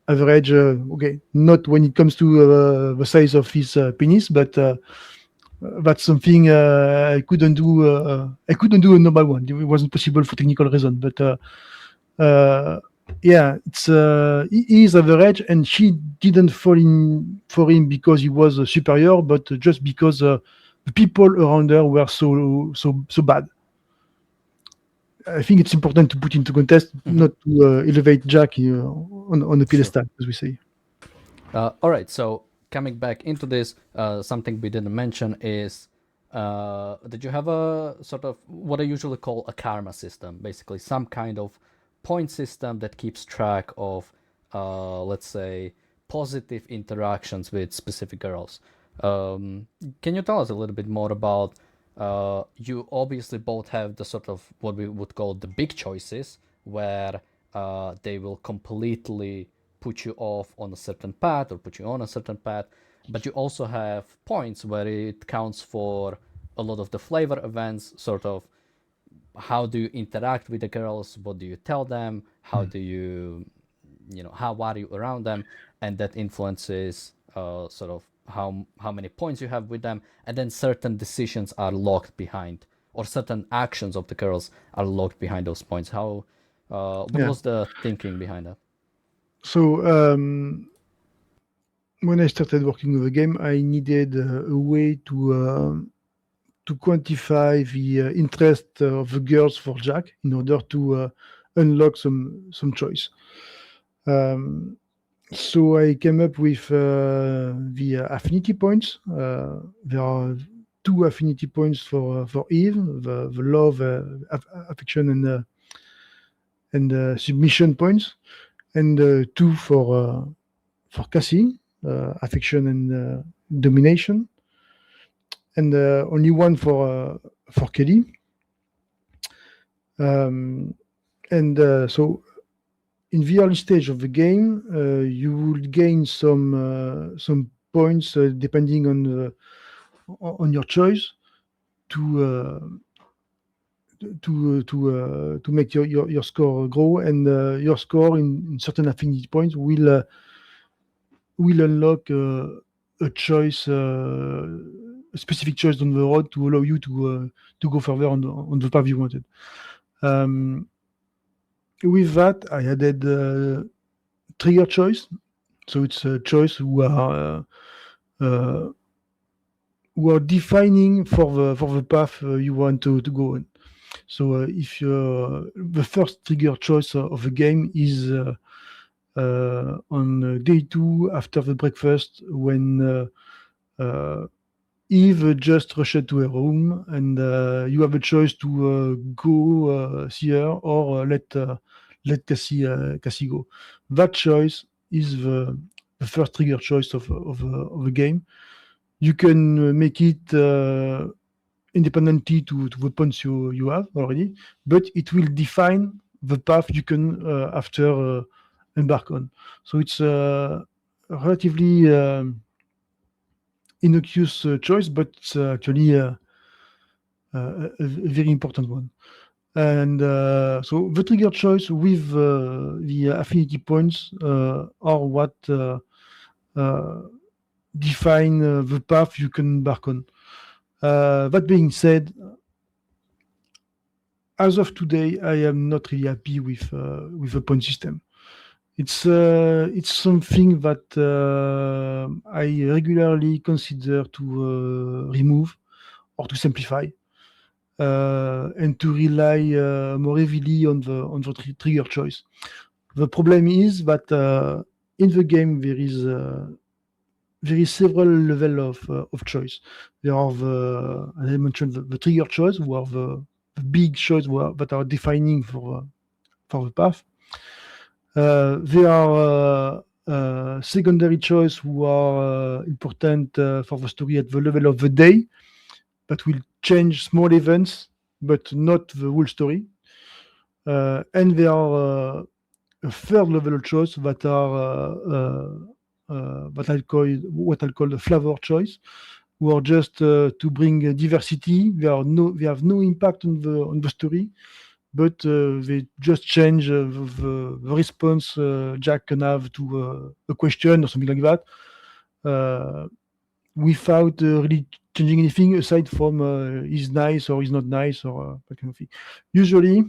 Average, okay, not when it comes to the size of his penis, but that's something I couldn't do a normal one. It wasn't possible for technical reason. But uh, yeah, he is average, and she didn't fall in for him because he was superior, but just because the people around her were so bad. I think it's important to put into context, Mhm. not to elevate Jack on a Sure. pedestal, as we say. All right, so coming back into this, something we didn't mention is that you have a sort of what I usually call a karma system, basically some kind of point system that keeps track of, let's say, positive interactions with specific girls. Can you tell us a little bit more about? You obviously both have the sort of what we would call the big choices, where they will completely put you off on a certain path or put you on a certain path. But you also have points where it counts for a lot of the flavor events, sort of how do you interact with the girls, what do you tell them, how do you, how are you around them, and that influences sort of how many points you have with them, and then certain decisions are locked behind, or certain actions of the girls are locked behind those points. How, what Yeah. was the thinking behind that? So when I started working with the game, I needed a way to quantify the interest of the girls for Jack in order to unlock some choice. Um, so I came up with the affinity points. There are two affinity points for Eve: the love, affection, and submission points, and 2 for Cassie, affection and domination, and only 1 for Kelly. And so in the early stage of the game, you will gain some points depending on your choice to to make your score grow, and your score in certain affinity points will unlock a choice, a specific choice on the road to allow you to go further on the path you wanted. With that, I added trigger choice. So it's a choice uh, who are defining for the path you want to go on. So if the first trigger choice of the game is on day 2 after the breakfast, when Eve just rushed to her room, and you have a choice to go see her, or let Cassie go. That choice is the first trigger choice of the game. You can make it independently to the points you have already, but it will define the path you can after embark on. So it's a relatively innocuous choice, but it's actually a very important one. And so the trigger choice with the affinity points are what define the path you can embark on. That being said, as of today, I am not really happy with the point system. It's something that I regularly consider to remove or to simplify, and to rely more heavily on the trigger choice. The problem is that in the game there is several level of choice. There are as I mentioned, the trigger choice, who are the big choice that are defining for the path. There are secondary choice who are important for the story at the level of the day, that will change small events, but not the whole story. And there are a third level of choice that are what I call the flavor choice, who are just to bring diversity. They have no impact on the story, but they just change the response Jack can have to a question or something like that, without really changing anything aside from is nice or is not nice, or that kind of thing. Usually,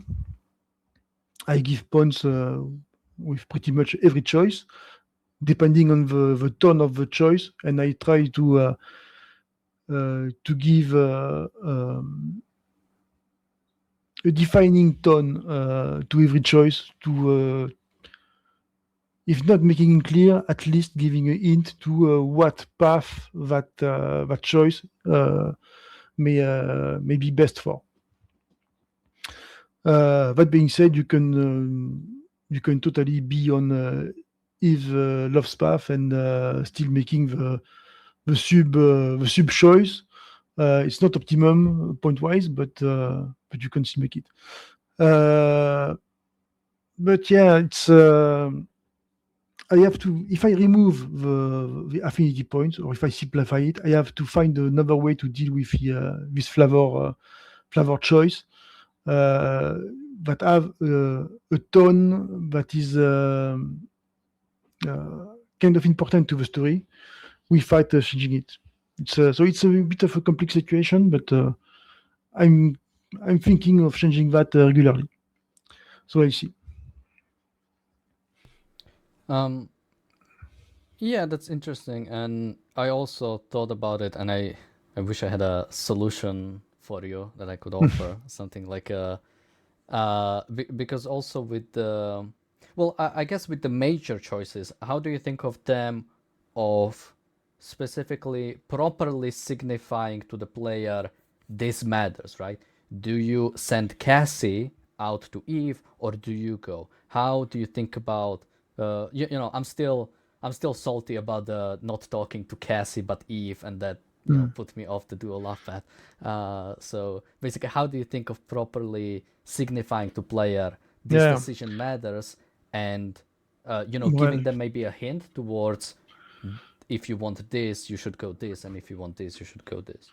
I give points with pretty much every choice, depending on the tone of the choice, and I try to give a defining tone to every choice, to if not making it clear, at least giving a hint to what path that choice may be best for. That being said, you can totally be on Eve Love's path and still making the sub choice. It's not optimum point wise, but you can still make it. But yeah, it's I have to, if I remove the affinity points, or if I simplify it, I have to find another way to deal with this flavor choice that have a tone that is kind of important to the story without changing it. So it's a bit of a complex situation, but I'm I'm thinking of changing that regularly. So I see. Um, yeah, that's interesting, and I also thought about it, and I wish I had a solution for you that I could offer, something like a because also with the well, I guess with the major choices, how do you think of them of specifically properly signifying to the player this matters, right? Do you send Cassie out to Eve, or do you go? How do you think about I'm still salty about the not talking to Cassie but Eve, and that Mm. put me off the dual love path. So basically, how do you think of properly signifying to player this Yeah. decision matters, and giving Well, them maybe a hint towards, if you want this, you should go this, and if you want this, you should go this.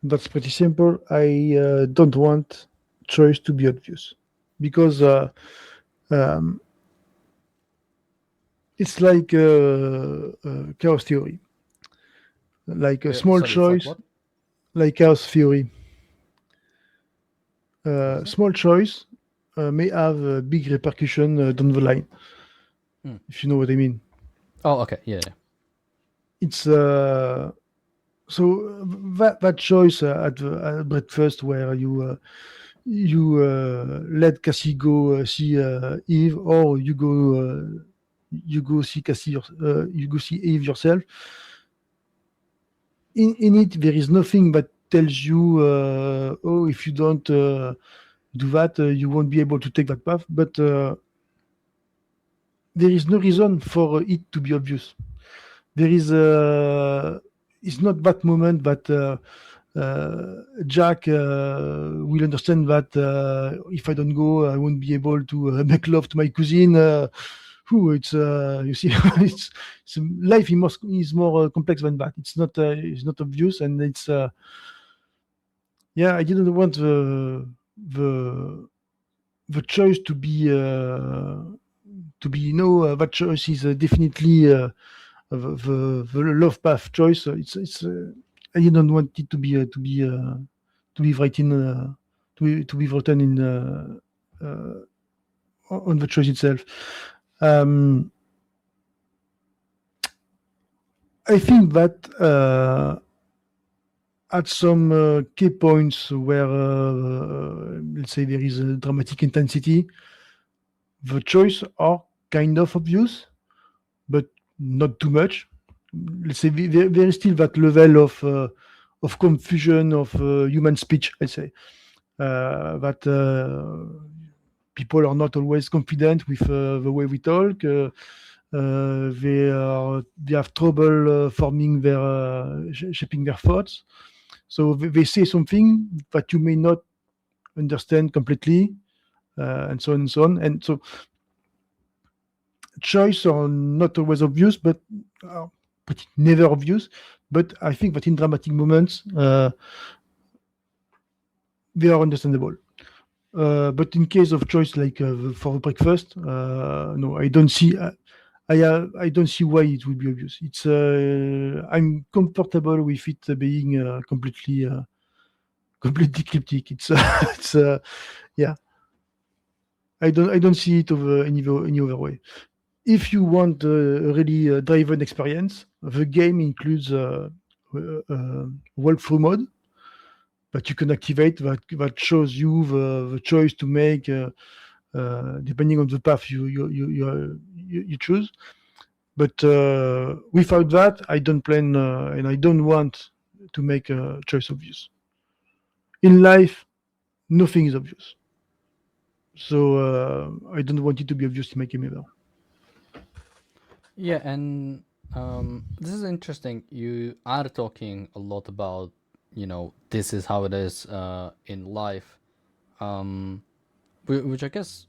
that's pretty simple. I don't want choice to be obvious because um, it's like chaos theory, like a small Sorry, it's like choice, what? like chaos theory. What is it? Small choice may have a big repercussion down the line, Hmm. if you know what I mean. Oh, okay, yeah, yeah. It's so that choice at breakfast where you let Cassie go see Eve, or you go see you go see Eve yourself. In it, there is nothing that tells you, oh, if you don't do that, you won't be able to take that path. But there is no reason for it to be obvious. There is it's not that moment that Jack will understand that if I don't go, I won't be able to make love to my cousin. It's you see, it's life is more complex than that. It's not obvious, and it's yeah. I didn't want the the choice to be that choice is definitely the love path choice. It's I didn't want it to be written to be written in on the choice itself. Um, I think that at some key points where let's say there is a dramatic intensity, the choice are kind of obvious, but not too much. Let's say there is still that level of confusion of human speech. I say that people are not always confident with the way we talk. They have trouble forming their shaping their thoughts. So they say something that you may not understand completely, and so on and so on. And so choice are not always obvious, but pretty never obvious. But I think that in dramatic moments, they are understandable. But in case of choice like for breakfast, no, I don't see. I don't see why it would be obvious. It's I'm comfortable with it being completely cryptic. It's it's yeah. I don't see it of any other way. If you want a really driven experience, the game includes walkthrough mode that you can activate that shows you the choice to make depending on the path you choose. But without that, I don't plan and I don't want to make a choice obvious. In life, nothing is obvious. So I don't want it to be obvious to make a mirror. Yeah, and this is interesting. You are talking a lot about, this is how it is in life, um, which I guess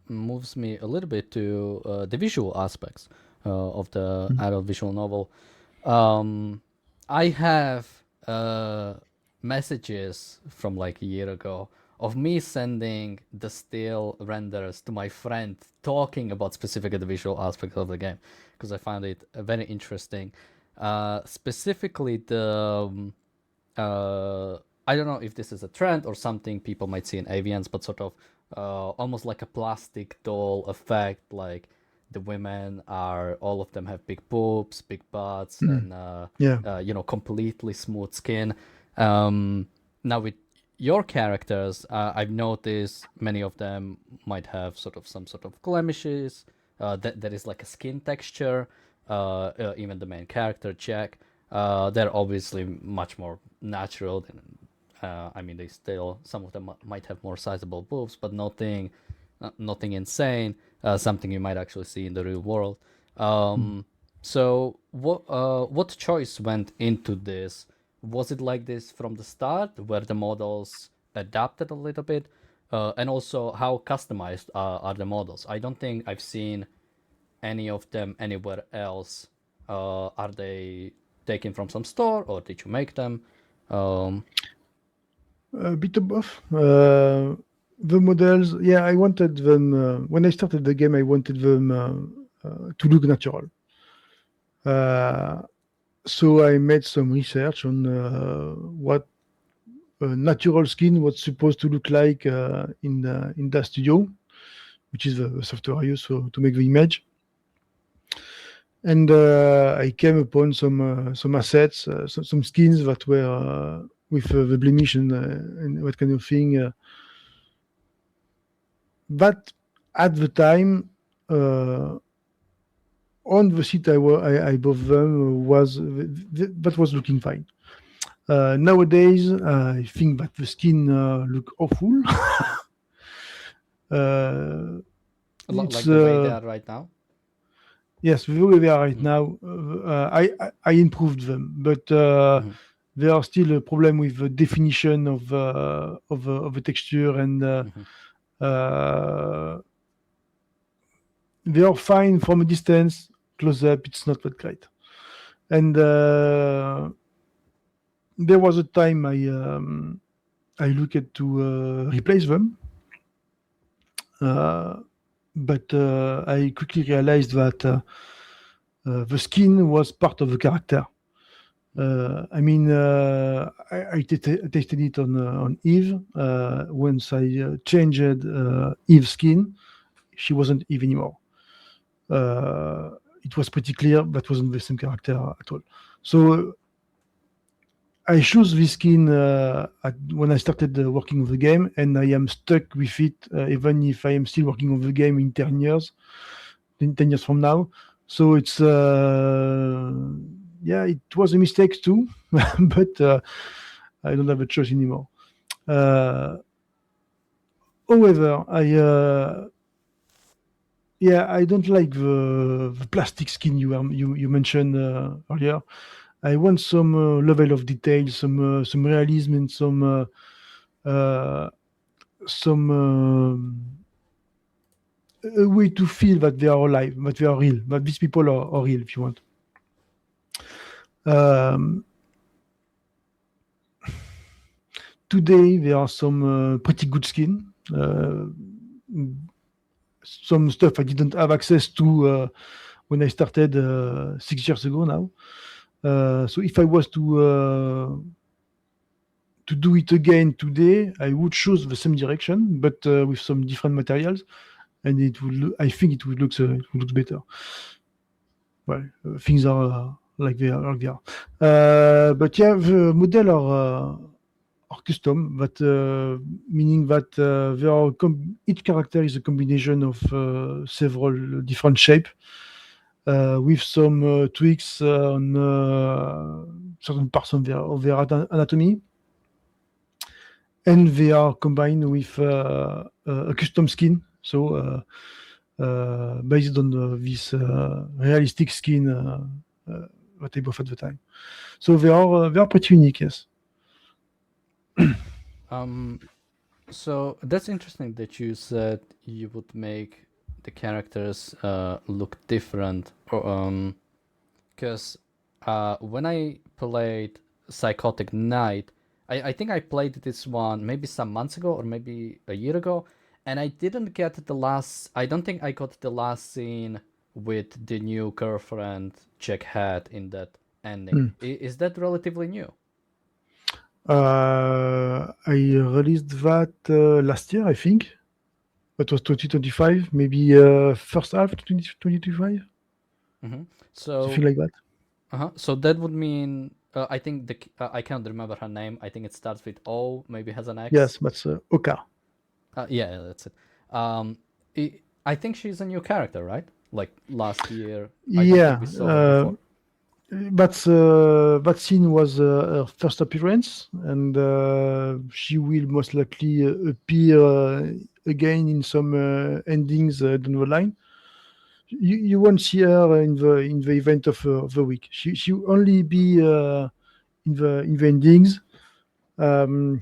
moves me a little bit to the visual aspects of the Mm. adult visual novel. Um, I have messages from like a year ago of me sending the still renders to my friend talking about specifically the visual aspects of the game because I found it very interesting. Specifically, uh, I don't know if this is a trend or something people might see in AVNs, but sort of almost like a plastic doll effect. Like the women are, all of them have big boobs, big butts, Mm. and Yeah. completely smooth skin. Um, Now with your characters, I've noticed many of them might have sort of some sort of blemishes. That there is like a skin texture. Even the main character, Jack, they're obviously much more natural than I mean, they still, some of them might have more sizable boobs, but nothing insane. Something you might actually see in the real world. Mm. So what choice went into this? Was it like this from the start, where the models adapted a little bit, and also how customized are the models? I don't think I've seen any of them anywhere else. Are they taken from some store, or did you make them? Um, A bit of both. The models, yeah, I wanted them when I started the game. I wanted them to look natural. Uh, so I made some research on what natural skin was supposed to look like in the studio, which is the software I use to make the image. And I came upon some assets, some skins that were with the blemish and that kind of thing. But at the time, uh, on the site I bought them that was looking fine. Nowadays, I think that the skin look awful. uh, it's like the way they are right now. yes, the way they are right Mm-hmm. now. I improved them, but Mm-hmm. there are still a problem with the definition of the texture, and Mm-hmm. uh, they are fine from a distance. Close up, it's not that great. And there was a time I looked to replace them, uh, but I quickly realized that the skin was part of the character. I mean, I tested it on Eve. Once I changed Eve's skin, she wasn't Eve anymore. Uh, it was pretty clear that wasn't the same character at all. So I chose this skin when I started working on the game, and I am stuck with it even if I am still working on the game in 10 years, 10 years from now. So it's yeah, it was a mistake too, but I don't have a choice anymore. Uh, However, I don't like the plastic skin you mentioned earlier. I want some level of detail, some realism, and uh, some a way to feel that they are alive, that they are real, that these people are real, if you want. Um, Today there are some pretty good skin. Some stuff I didn't have access to when I started 6 years ago now. So if I was to do it again today, I would choose the same direction, but with some different materials, and it would. I think it would look better. Well, things are like they are. Like they are. But yeah, the model are custom. That meaning that each character is a combination of several different shapes with some tweaks on certain parts of their anatomy, and they are combined with a custom skin. So based on this realistic skin that they both at the time. So they are pretty unique, yes. Um, so that's interesting that you said you would make the characters look different, or because when I played Psychotic Night, I think I played this one maybe some months ago or maybe a year ago, and I didn't get the last. I don't think I got the last scene with the new girlfriend Jack had in that ending. Mm. Is that relatively new? I released that last year, I think. That was 2025, maybe first half 2025, Hmm. something So, like that. so that would mean I think I can't remember her name. I think it starts with O, maybe has an X. Yes, that's Oka. Yeah, that's it. Um, I think she's a new character, right? Like last year, I don't think Yeah, we saw her before. That scene was her first appearance, and she will most likely appear again in some endings down the line. You won't see her in the event of the week. She will only be in the endings, um,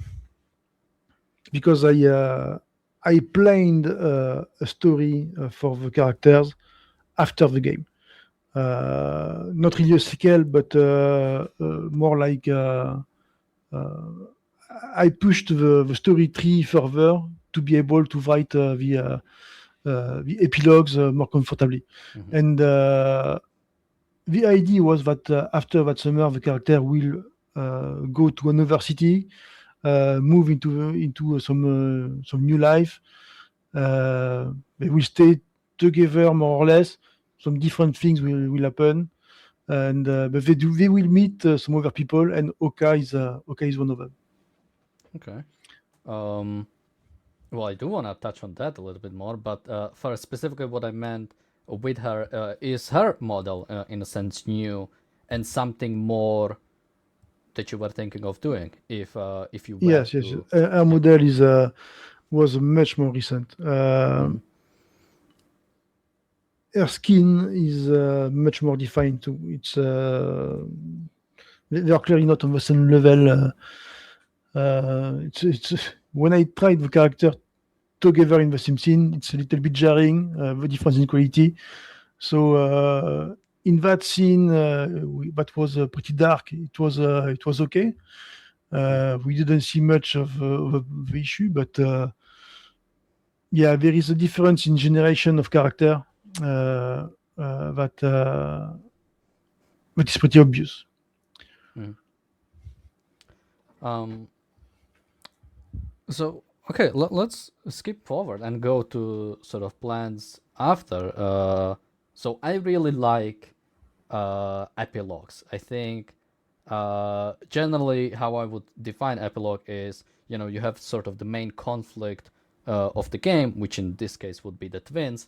because I planned a story for the characters after the game. Not really a sequel, but more like I pushed the story tree further to be able to write the epilogues more comfortably. Hmm. And the idea was that after that summer, the character will go to another city, move into some new life. They will stay together more or less. Some different things will happen, and but they will meet some other people, and Oka is one of them. Okay. Um, well, I do want to touch on that a little bit more, but for specifically what I meant with her is her model in a sense new and something more that you were thinking of doing if you were Yes, yes. to. Her Yeah. model is was much more recent. Mm-hmm. Her skin is much more defined too. It's they are clearly not on the same level. It's when I tried the character together in the same scene, it's a little bit jarring, the difference in quality. So in that scene, that was pretty dark. It was okay. We didn't see much of the issue, but yeah, there is a difference in generation of character uh, that is pretty obvious. Mm-hmm. Um, so okay, let's skip forward and go to sort of plans after. So I really like epilogues. I think generally how I would define epilogue is, you know, you have sort of the main conflict of the game, which in this case would be the twins,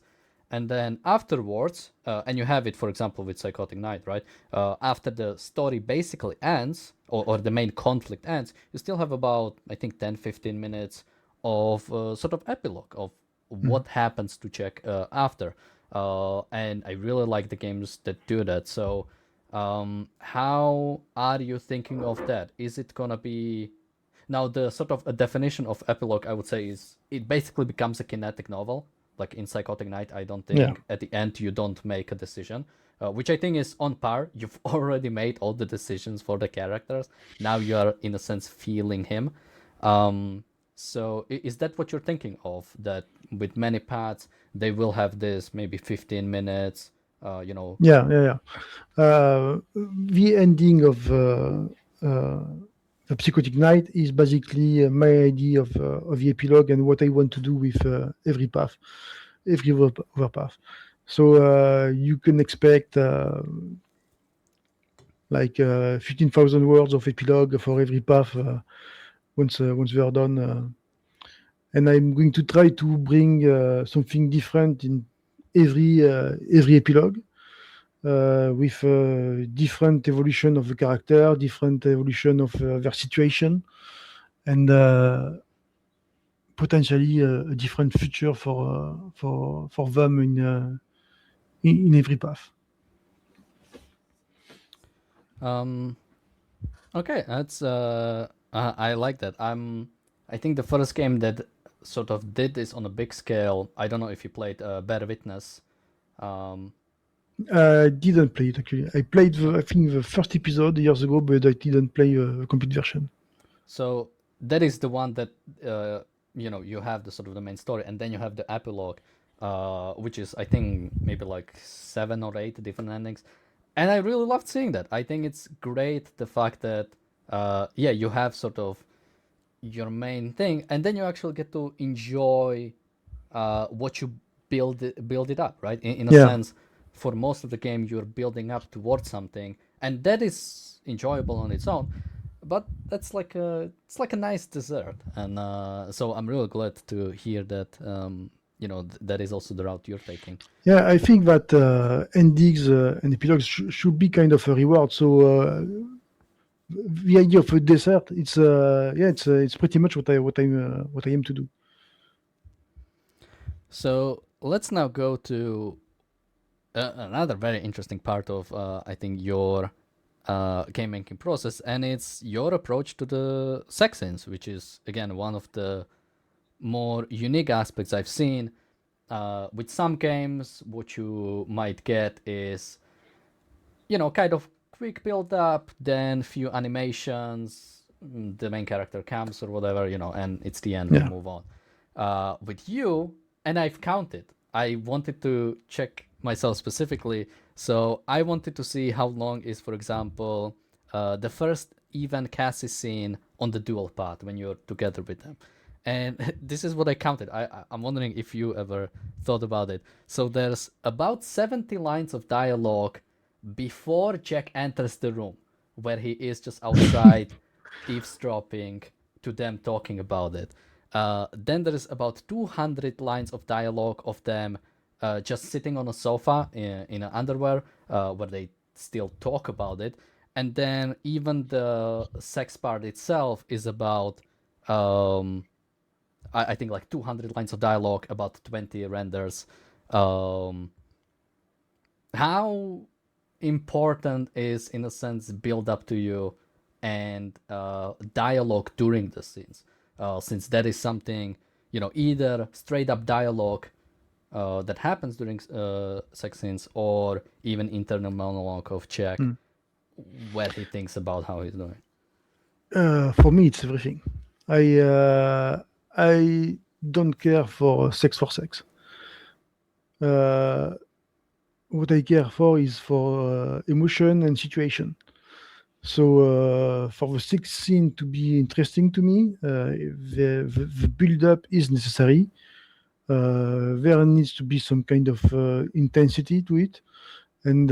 and then afterwards, and you have it, for example, with Psychotic Night, right? After the story basically ends, or the main conflict ends, you still have about, I think, 10-15 minutes of sort of epilogue of Mhm. what happens to check after. And I really like the games that do that. So, how are you thinking of that? Is it gonna be now the sort of a definition of epilogue? I would say is it basically becomes a kinetic novel. Like in Psychotic Night, I don't Yeah. think at the end you don't make a decision, which I think is on par. You've already made all the decisions for the characters. Now you are in a sense feeling him. Um, so is that what you're thinking of? That with many paths they will have this maybe 15 minutes. You know. Yeah, yeah, yeah. The ending uh, the Psychotic Night is basically my idea of the epilogue and what I want to do with every path, every other path. So you can expect like 15,000 words of epilogue for every path once they are done. And I'm going to try to bring something different in every epilogue. With different evolution of the character, different evolution of their situation, and potentially a different future for them in every path. Um, Okay, that's I like that. I think the first game that sort of did this on a big scale. I don't know if you played Bear Witness. Um, I didn't play it actually. I played no. I think the first episode years ago, but I didn't play a complete version. So that is the one that you know, you have the sort of the main story, and then you have the epilogue, which is I think maybe like 7 or 8 different endings, and I really loved seeing that. I think it's great the fact that yeah, you have sort of your main thing, and then you actually get to enjoy what you build it up, right? In a Yeah, sense, for most of the game, you're building up towards something, and that is enjoyable on its own. But that's like a it's like a nice dessert, and so I'm really glad to hear that. that is also the route you're taking. Yeah, I think that endings and epilogues should be kind of a reward. So the idea of a dessert, it's pretty much what I aim to do. So let's now go to another very interesting part of I think your game making process, and it's your approach to the sex scenes, which is again one of the more unique aspects I've seen. With some games, what you might get is, kind of quick build up, then few animations, the main character comes or whatever, and it's the end, we Yeah. move on. With you, and I've counted, I wanted to check myself specifically, so I wanted to see how long is, for example, the first even Cassie scene on the dual path when you're together with them. And this is what I counted. I'm wondering if you ever thought about it. So there's about 70 lines of dialogue before Jack enters the room, where he is just outside eavesdropping to them talking about it. Then there is about 200 lines of dialogue of them just sitting on a sofa in underwear where they still talk about it. And then even the sex part itself is about, I think, like 200 lines of dialogue, about 20 renders. Um, how important is, in a sense, build up to you and dialogue during the scenes, since that is something, either straight up dialogue that happens during sex scenes, or even internal monologue of Jack Mm. where he thinks about how he's doing. For me, it's everything. I don't care for sex. Uh, what I care for is for emotion and situation. So for the sex scene to be interesting to me, the build up is necessary. There needs to be some kind of intensity to it, and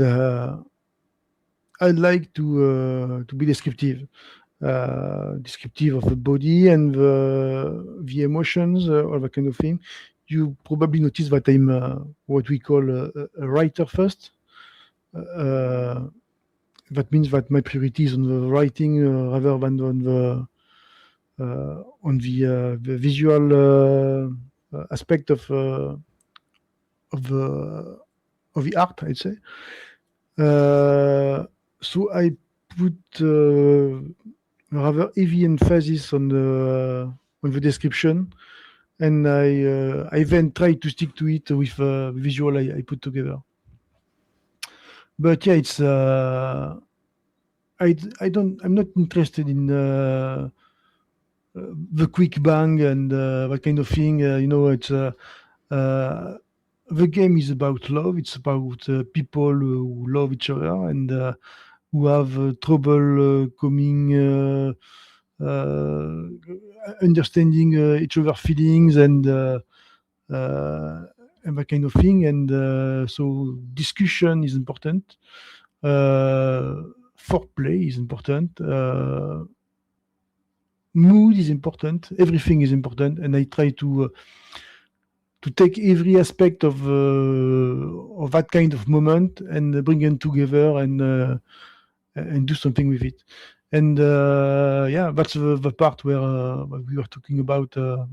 I like to be descriptive of the body and the emotions, all that kind of thing. You probably notice that I'm what we call a writer first. Uh, that means that my priority is on the writing rather than on the visual aspect of the of the art, I'd say. So I put rather heavy emphasis on the description, and I then try to stick to it with visual I put together. But yeah, it's I'm not interested in the quick bang and that kind of thing. It's the game is about love. It's about people who love each other and who have trouble understanding each other's feelings and that kind of thing. And so discussion is important. Foreplay is important. Mood is important. Everything is important, and I try to take every aspect of that kind of moment and bring them together and do something with it. And yeah, that's the part where we were talking about the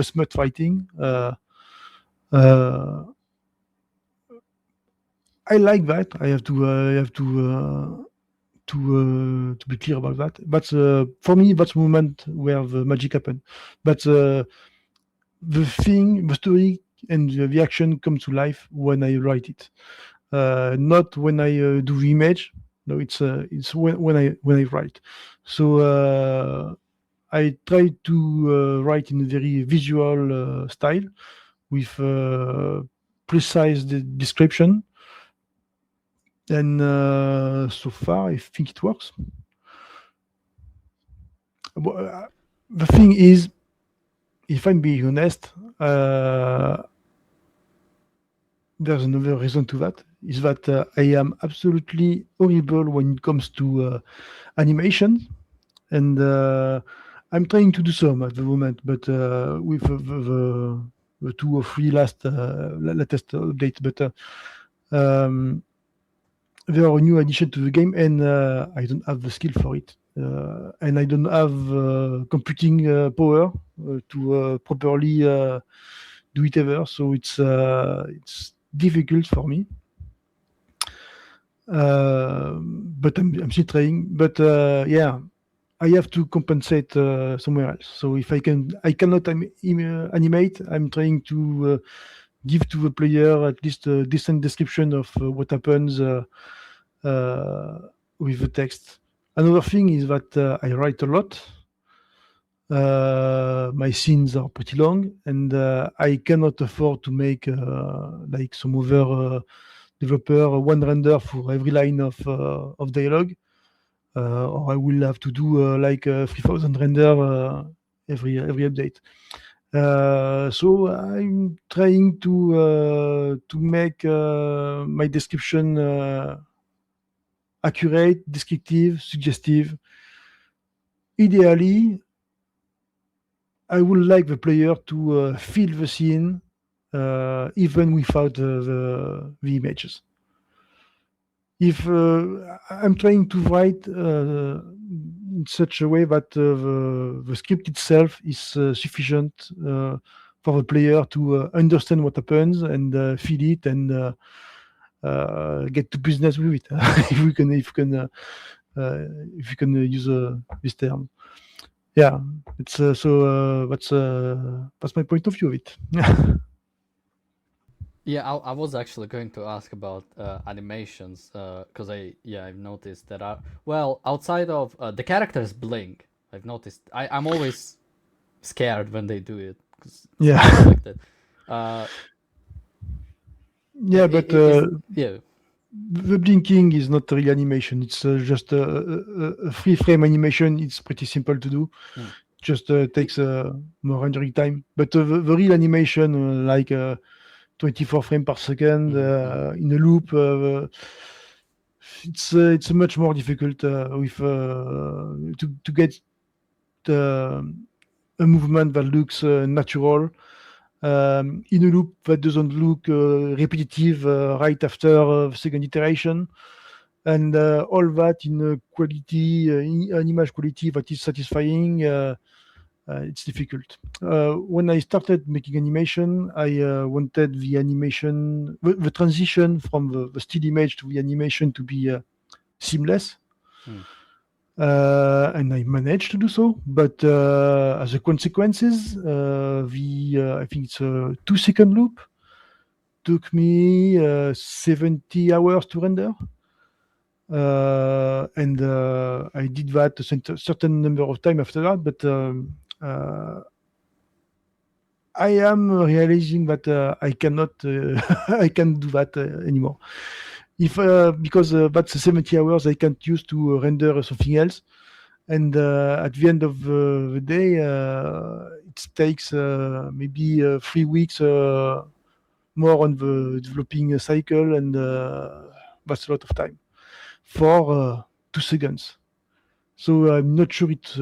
smut fighting. Uh, I like that. I have to be clear about that. But for me, that's the moment where the magic happened. But the story, and the action come to life when I write it, not when I do the image. No, it's when I write. So I try to write in a very visual style with precise description, and so far I think it works. The thing is, if I'm being honest, there's another reason to that, is that I am absolutely horrible when it comes to animation, and I'm trying to do some at the moment, but with the the 2 or 3 latest updates, but there are a new addition to the game, and I don't have the skill for it, and I don't have computing power to properly do it ever. So it's difficult for me. But I'm still trying. But yeah, I have to compensate somewhere else. So if I cannot animate. I'm trying to give to the player at least a decent description of what happens uh, with the text. Another thing is that I write a lot. My scenes are pretty long, and I cannot afford to make like some other developer one render for every line of dialogue, or I will have to do like 3,000 render every update. So I'm trying to make my description accurate, descriptive, suggestive. Ideally, I would like the player to feel the scene even without the images. If I'm trying to write in such a way that the script itself is sufficient for the player to understand what happens and feel it and get to business with it. If we can use this term. Yeah, it's that's my point of view of it. Yeah, I was actually going to ask about animations because I've noticed that well, outside of the characters blink. I've noticed I'm always scared when they do it because it's Yeah, unexpected. Uh, yeah, but is yeah. the blinking is not real animation. It's just a free frame animation. It's pretty simple to do. Hmm. Just takes more rendering time. But the real animation, like 24 frames per second Mm-hmm. in a loop, it's much more difficult with to get a movement that looks natural in a loop that doesn't look repetitive right after the second iteration, and all that in a quality, an image quality that is satisfying. It's difficult. When I started making animation, I wanted the transition from the still image to the animation to be seamless. Hmm. And I managed to do so, but as a consequences, I think it's a 2 second loop took me 70 hours to render. And I did that a certain number of time after that, but I am realizing that I cannot, I can't do that anymore. If because that's 70 hours I can't use to render something else, and at the end of the day, it takes maybe 3 weeks more on the developing cycle, and that's a lot of time for 2 seconds. So I'm not sure it's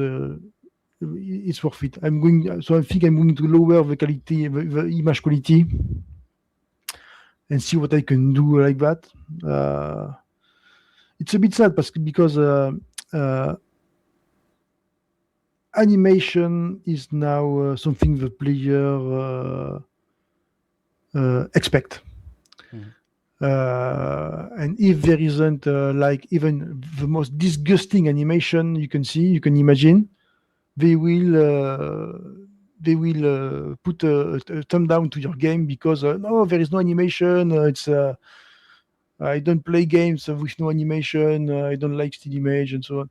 worth it. I think I'm going to lower the quality, the image quality, and see what I can do like that. It's a bit sad because animation is now something the player expect. Hmm. And if there isn't like even the most disgusting animation you can imagine, they will put a thumb down to your game because no, there is no animation. I don't play games with no animation. I don't like still image and so on.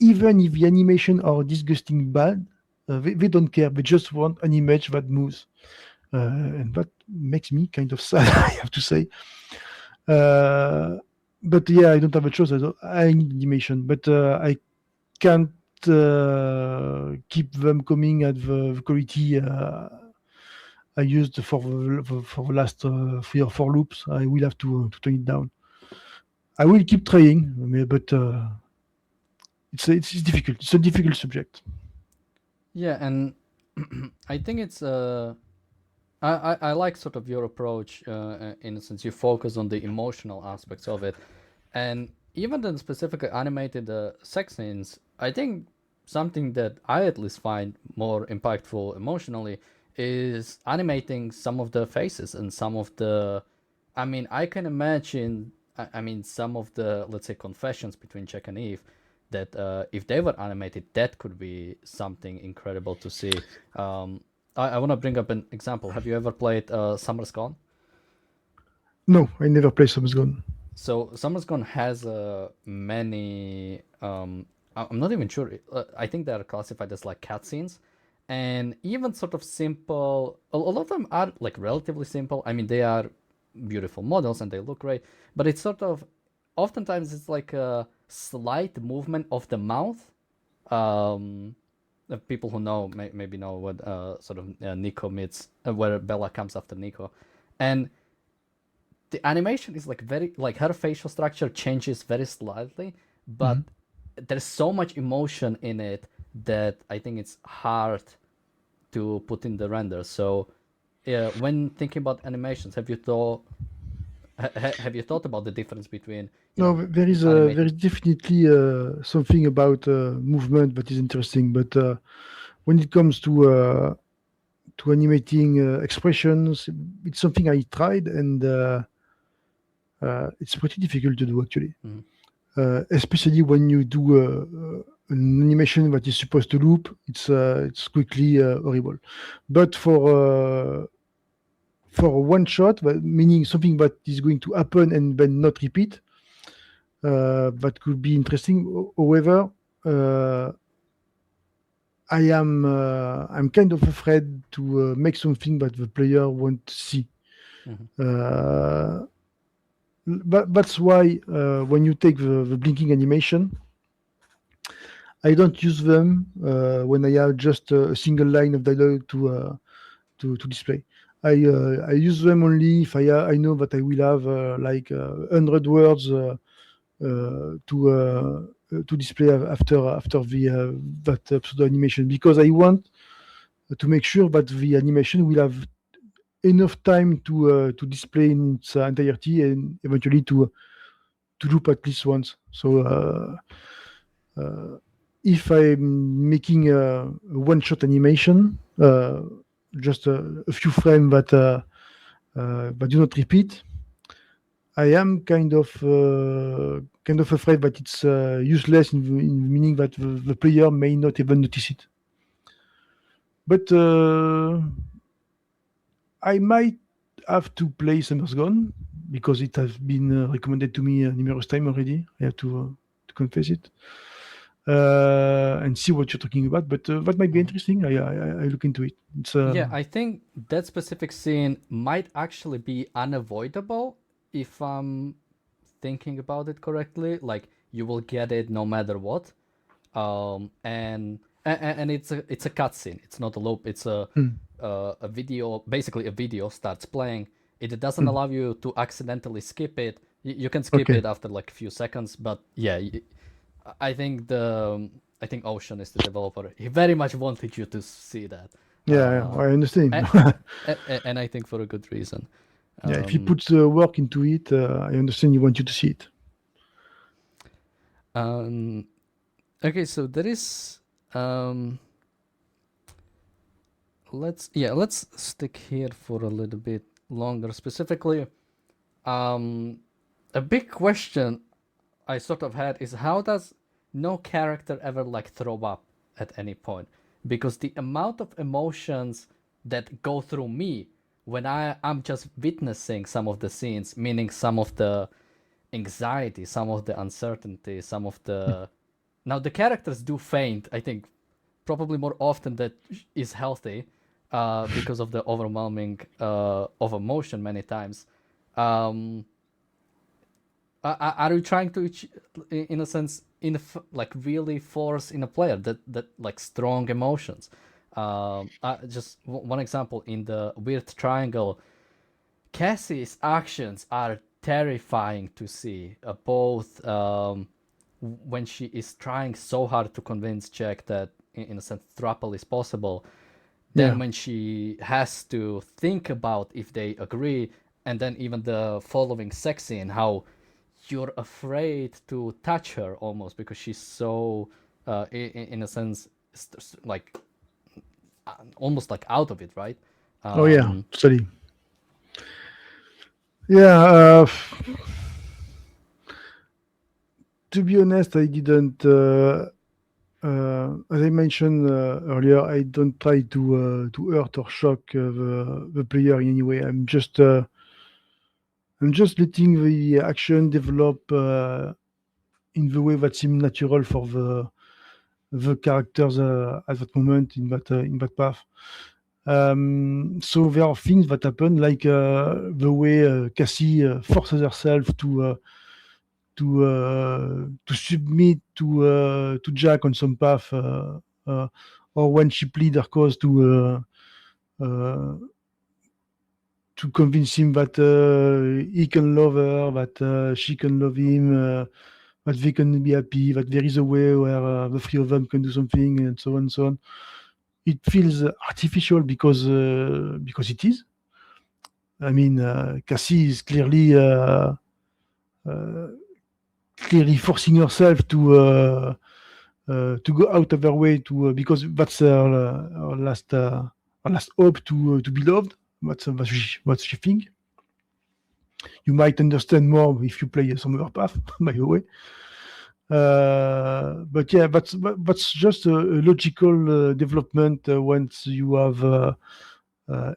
Even if the animation are disgusting bad, they don't care. They just want an image that moves, and that makes me kind of sad. I have to say. Uh, but yeah, I don't have a choice. I need animation, but I can't keep them coming at the quality I used for the last 3 or 4 loops. I will have to turn it down. I will keep trying, but it's difficult. It's a difficult subject. Yeah, and I think it's I like sort of your approach, in a sense. You focus on the emotional aspects of it, and even the specifically animated sex scenes. I think something that I at least find more impactful emotionally is animating some of the faces and some of the. I mean, I can imagine. I mean, some of the, let's say, confessions between Jack and Eve, that if they were animated, that could be something incredible to see. I want to bring up an example. Have you ever played Summer's Gone? No, I never play Summer's Gone. So Summer's Gone has many. I'm not even sure. I think they are classified as like cutscenes, and even sort of simple. A lot of them are like relatively simple. I mean, they are beautiful models and they look great, but it's sort of oftentimes it's like a slight movement of the mouth. People who know maybe know what sort of Nico meets, where Bella comes after Nico, and the animation is like very like her facial structure changes very slightly, but Mhm. there's so much emotion in it that I think it's hard to put in the render. So, when thinking about animations, have you thought about the difference between No, there animated? is definitely something about movement that is interesting, but when it comes to animating expressions, it's something I tried, and it's pretty difficult to do actually. Mhm. Especially when you do an animation that is supposed to loop, it's quickly horrible. But for one shot, meaning something that is going to happen and then not repeat, that could be interesting. However, uh, I'm kind of afraid to make something that the player won't see. Mhm. Uh, but that's why when you take the blinking animation, I don't use them when I have just a single line of dialogue to display. I use them only if I know that I will have like 100 words to display after the that pseudo animation, because I want to make sure that the animation will have enough time to display in its entirety and eventually to loop at least once. So uh, if I'm making a one-shot animation, just a few frames that do not repeat, I am kind of afraid that it's useless in the meaning that the player may not even notice it. But I might have to play Summer's Gone because it has been recommended to me numerous times already. I have to confess it. And see what you're talking about. But that might be Mhm. interesting. I look into it. It's Yeah, I think that specific scene might actually be unavoidable if I'm thinking about it correctly. Like you will get it no matter what. And it's a cutscene. It's not a loop. It's hmm, a video. Basically, a video starts playing. It doesn't hmm. allow you to accidentally skip it. You can skip Okay. it after like a few seconds, but yeah, I think I think Ocean is the developer. He very much wanted you to see that, Yeah, uh, I understand. and, and I think for a good reason. Yeah, if he Um, puts work into it, I understand you want you to see it. um, okay, so there is. Um, let's stick here for a little bit longer. Specifically, um, a big question I sort of had is how does no character ever like throw up at any point? Because the amount of emotions that go through me when I'm just witnessing some of the scenes, meaning some of the anxiety, some of the uncertainty, some of the now the characters do faint. I think probably more often that is healthy, because of the overwhelming of emotion many times. Um, are you trying to, in a sense, like really force in a player that like strong emotions? Just one example in the Weird Triangle, Cassie's actions are terrifying to see. Both when she is trying so hard to convince Jack that, in a sense, throuple is possible, Then Yeah. when she has to think about if they agree, and then even the following sex scene, how you're afraid to touch her almost because she's so, in a sense, like almost like out of it, right? Oh yeah, Um, totally. Yeah. To be honest, I didn't. As I mentioned earlier, I don't try to hurt or shock the player in any way. I'm just letting the action develop in the way that seems natural for the characters at that moment in that path. So there are things that happen, like the way Cassie forces herself to submit to Jack on some path, uh, or when she plead her cause uh, to convince him that he can love her, that she can love him, that they can be happy, that there is a way where the three of them can do something, and so on and so on. It feels artificial because it is. I mean, Cassie is uh, clearly forcing herself to go out of her way to because that's her last hope to be loved. What she think. You might understand more if you play some other path, by the way. But yeah, that's just a logical development once you have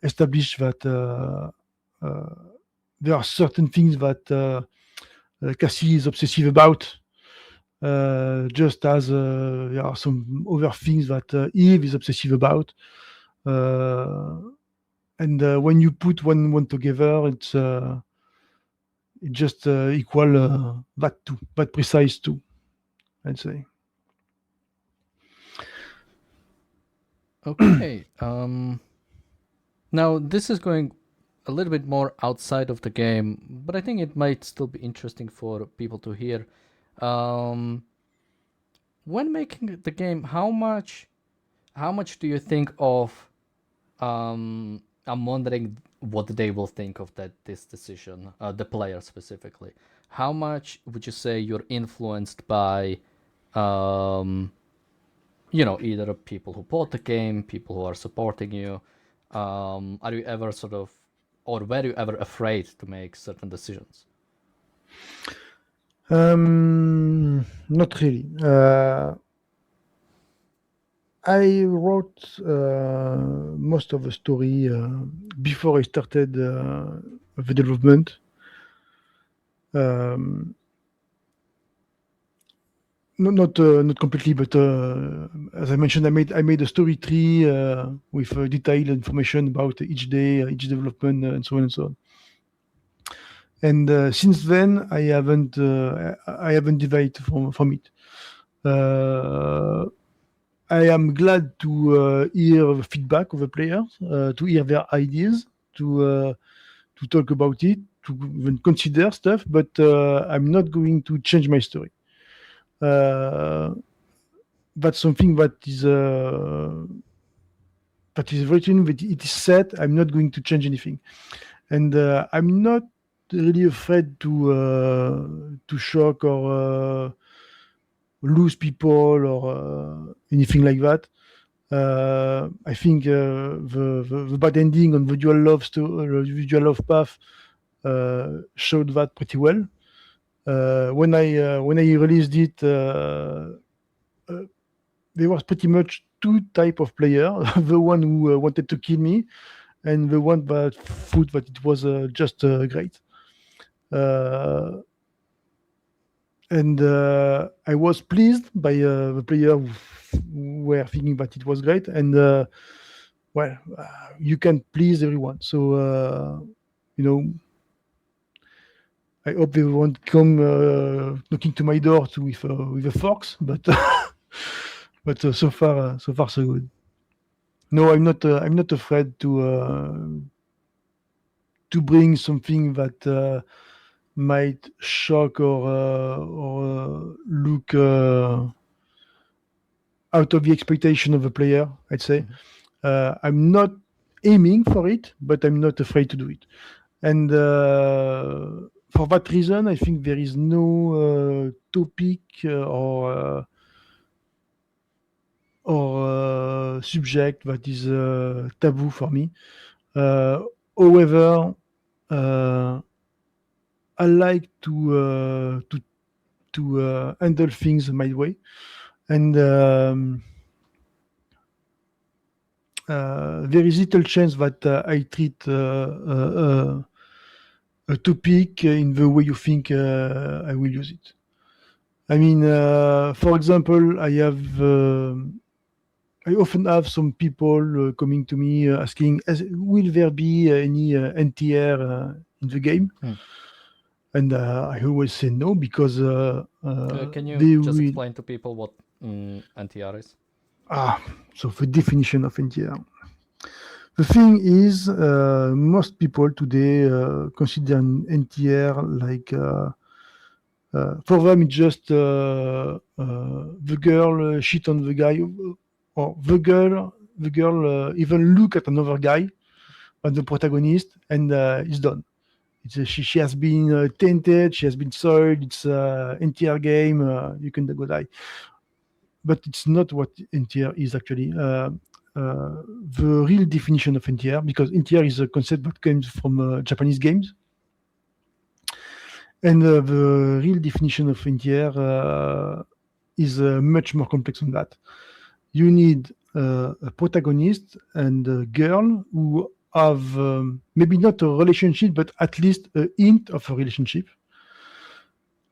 established that uh, there are certain things that Cassie is obsessive about, just as there are some other things that Eve is obsessive about. Uh, and when you put one together, it just equal that too, that precise too, I'd say. okay. Now this is going a little bit more outside of the game, but I think it might still be interesting for people to hear. Um, when making the game, how much do you think of? I'm wondering what they will think of this decision, the player specifically. How much would you say you're influenced by, um, either people who bought the game, people who are supporting you? Are you ever sort of, or were you ever afraid to make certain decisions? Not really. I wrote most of the story before I started the development. Um, not completely, but as I mentioned, I made a story tree with detailed information about each day, each development, and so on and so on. And since then, I haven't deviated from it. Uh, I am glad to hear the feedback of the players, to hear their ideas, to talk about it, to even consider stuff. But I'm not going to change my story. Uh, that's something that is written. That it is set. I'm not going to change anything, and I'm not really afraid to shock or lose people or anything like that. I think the bad ending on the dual love path showed that pretty well. When I released it, uh, there was pretty much two type of player: the one who wanted to kill me, and the one that thought that it was just great. Uh, and I was pleased by the player who were thinking that it was great. And well, you can please everyone. So you know, I hope they won't come knocking to my door with a forks, but so far so good. No, I'm not afraid to bring something that might shock or look out of the expectation of the player, I'd say. Mhm. I'm not aiming for it, but I'm not afraid to do it. And for that reason, I think there is no topic or subject that is taboo for me. Uh, However, I like to handle things my way, and there is little chance that I treat a topic in the way you think I will use it. I mean, for example, I often have some people coming to me asking, "Will there be any NTR in the game?" And I always say no because Can you they just will. explain to people what NTR is? So the definition of NTR. The thing is, most people today consider an NTR like for them it's just the girl shit on the guy, or the girl even look at another guy, at the protagonist, and it's done. She has been tainted, she has been soiled. It's NTR game. You can go die. But it's not what NTR is actually. The real definition of NTR, because NTR is a concept that comes from Japanese games, and the real definition of NTR is much more complex than that. You need a protagonist and a girl who have maybe not a relationship, but at least a hint of a relationship.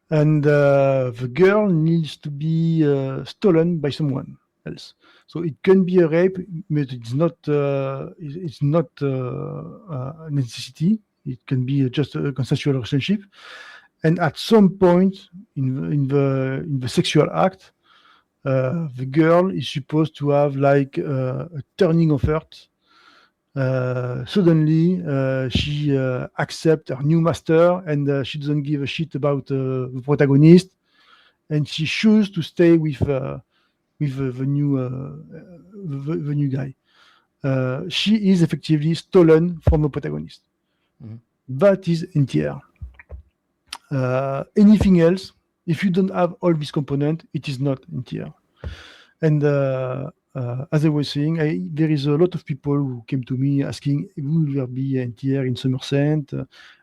And the girl needs to be stolen by someone else. So it can be a rape, but it's not a necessity. It can be just a consensual relationship. And at some point in the sexual act, the girl is supposed to have like a turning of heart. Suddenly, she accepts her new master, and she doesn't give a shit about the protagonist, and she chooses to stay with the new guy. She is effectively stolen from the protagonist. That is NTR. Anything else, if you don't have all these components, it is not NTR. And as I was saying, there is a lot of people who came to me asking, will there be NTR in Somerset?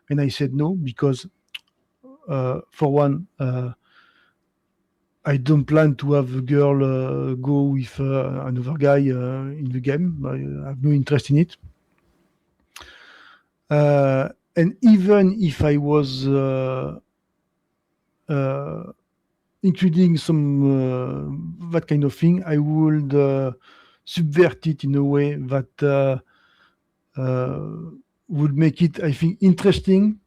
And I said no, because for one, I don't plan to have a girl go with another guy in the game. I have no interest in it. And even if I was including some that kind of thing, I would subvert it in a way that would make it, I think, interesting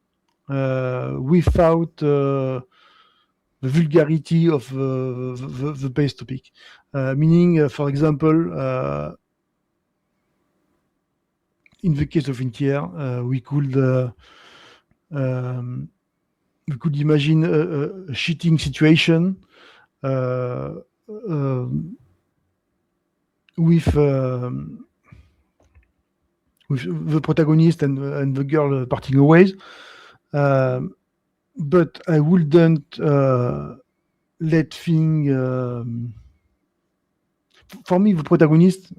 without the vulgarity of the base topic. Meaning, for example, in the case of NTR, we could imagine a cheating situation with the protagonist and the girl parting ways. But I wouldn't let things. For me, the protagonist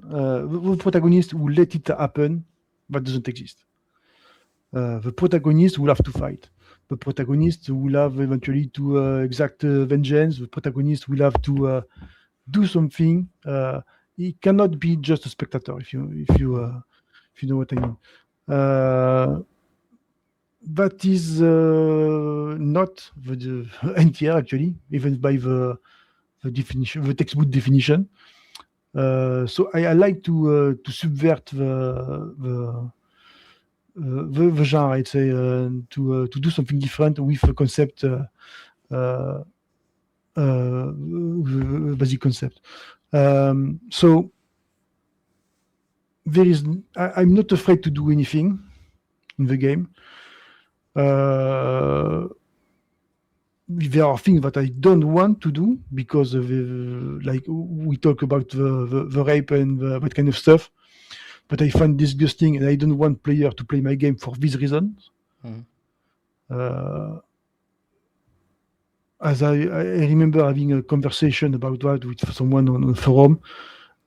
will let it happen. That doesn't exist. The protagonist will have to fight. The protagonist will have eventually to exact vengeance. The protagonist will have to do something. He cannot be just a spectator. If you know what I mean. That is not the NTR actually, even by the definition, the textbook definition. So I like to subvert the genre, I'd say, to do something different with a concept, basic concept. So I'm not afraid to do anything in the game. There are things that I don't want to do because of like we talk about the rape and that kind of stuff. but I find disgusting, and I don't want player to play my game for this reason. Mhm. As I remember having a conversation about that with someone on the forum,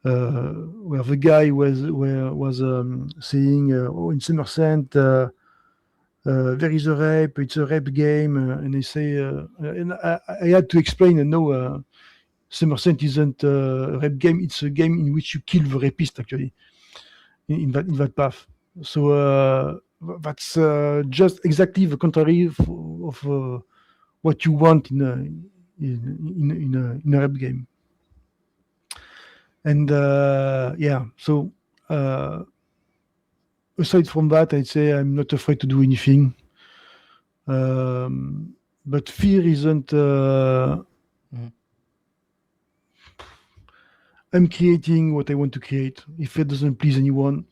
where the guy was saying, "Oh, in Somerset, there is a rape. It's a rape game," and they say, and I had to explain, and no, Somerset isn't a rape game. It's a game in which you kill the rapist, actually, in that path. So that's just exactly the contrary of what you want in a rap game. And yeah, so uh, aside from that, I'd say I'm not afraid to do anything. But fear isn't. Mhm. I'm creating what I want to create. If it doesn't please anyone,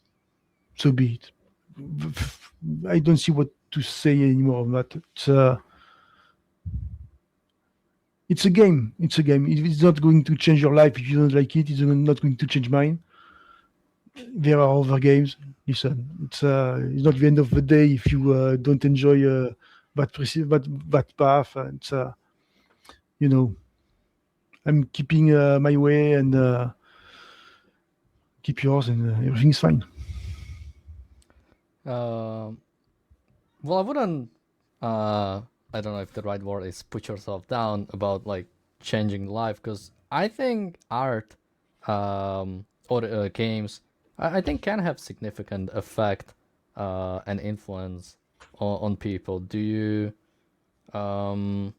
so be it. I don't see what to say anymore on that. It's a game. It's a game. It's not going to change your life if you don't like it. It's not going to change mine. There are other games. Listen, it's not the end of the day if you don't enjoy that path. And you know, I'm keeping my way and keep yours, and everything's fine. Um, well, I wouldn't. Uh, I don't know if the right word is put yourself down about like changing life, because I think art, or games, I think can have significant effect, and influence on people. Um,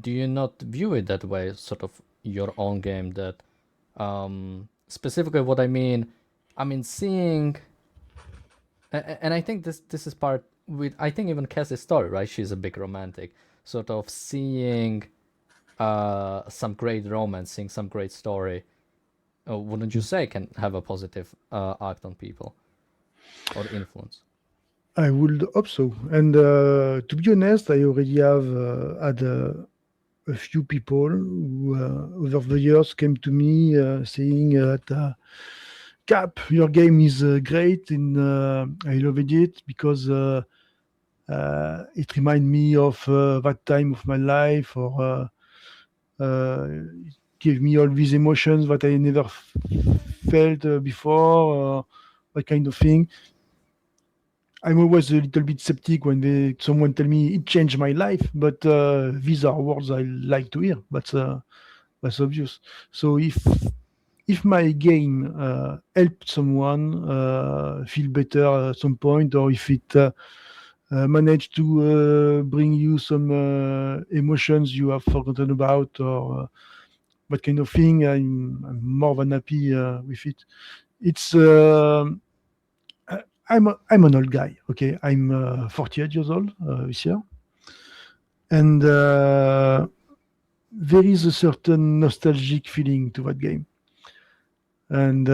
do you not view it that way? Sort of your own game that, specifically what I mean seeing and I think this is part with I think even Cassie's story, right? She's a big romantic, sort of seeing some great romance, seeing some great story. Wouldn't you say can have a positive act on people or influence? I would hope so. And to be honest, I already have had a few people who, over the years, came to me saying that Cap, your game is great, and I loved it because it reminds me of that time of my life, or it gave me all these emotions that I never felt before, that kind of thing. I'm always a little bit skeptic when someone tell me it changed my life, but these are words I like to hear. That's obvious. So if my game helped someone feel better at some point, or if it managed to bring you some emotions you have forgotten about, or that kind of thing, I'm more than happy with it. It's I'm an old guy. Okay, I'm 48 years old this year, and there is a certain nostalgic feeling to that game. And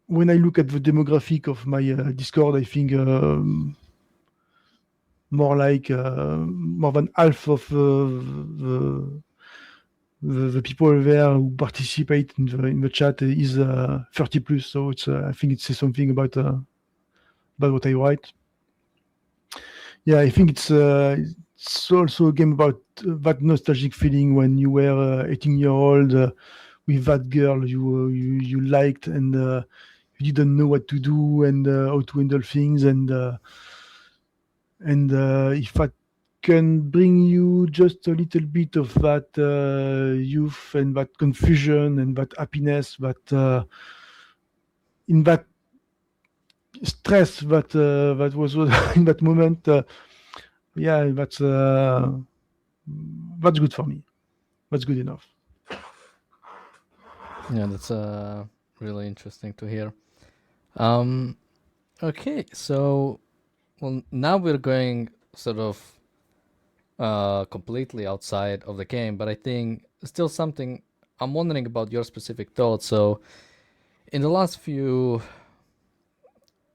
when I look at the demographic of my Discord, I think more than half of the people there who participate in the chat is 30 plus. So it's I think it says something about what I write. Yeah, I think it's also a game about that nostalgic feeling when you were 18-year-old with that girl you liked, and you didn't know what to do and how to handle things, and if I can bring you just a little bit of that youth and that confusion and that happiness, that in that stress that was in that moment, yeah, that's good for me. That's good enough. Yeah, that's really interesting to hear. Um, okay, so well now we're going sort of completely outside of the game, but I think still something I'm wondering about your specific thoughts. So in the last few,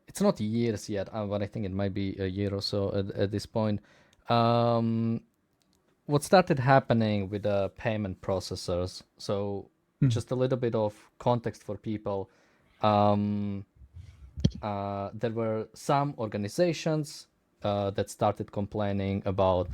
it's not years yet, but I think it might be a year or so at this point. Um, what started happening with the payment processors? So Hmm. just a little bit of context for people. um, there were some organizations that started complaining about,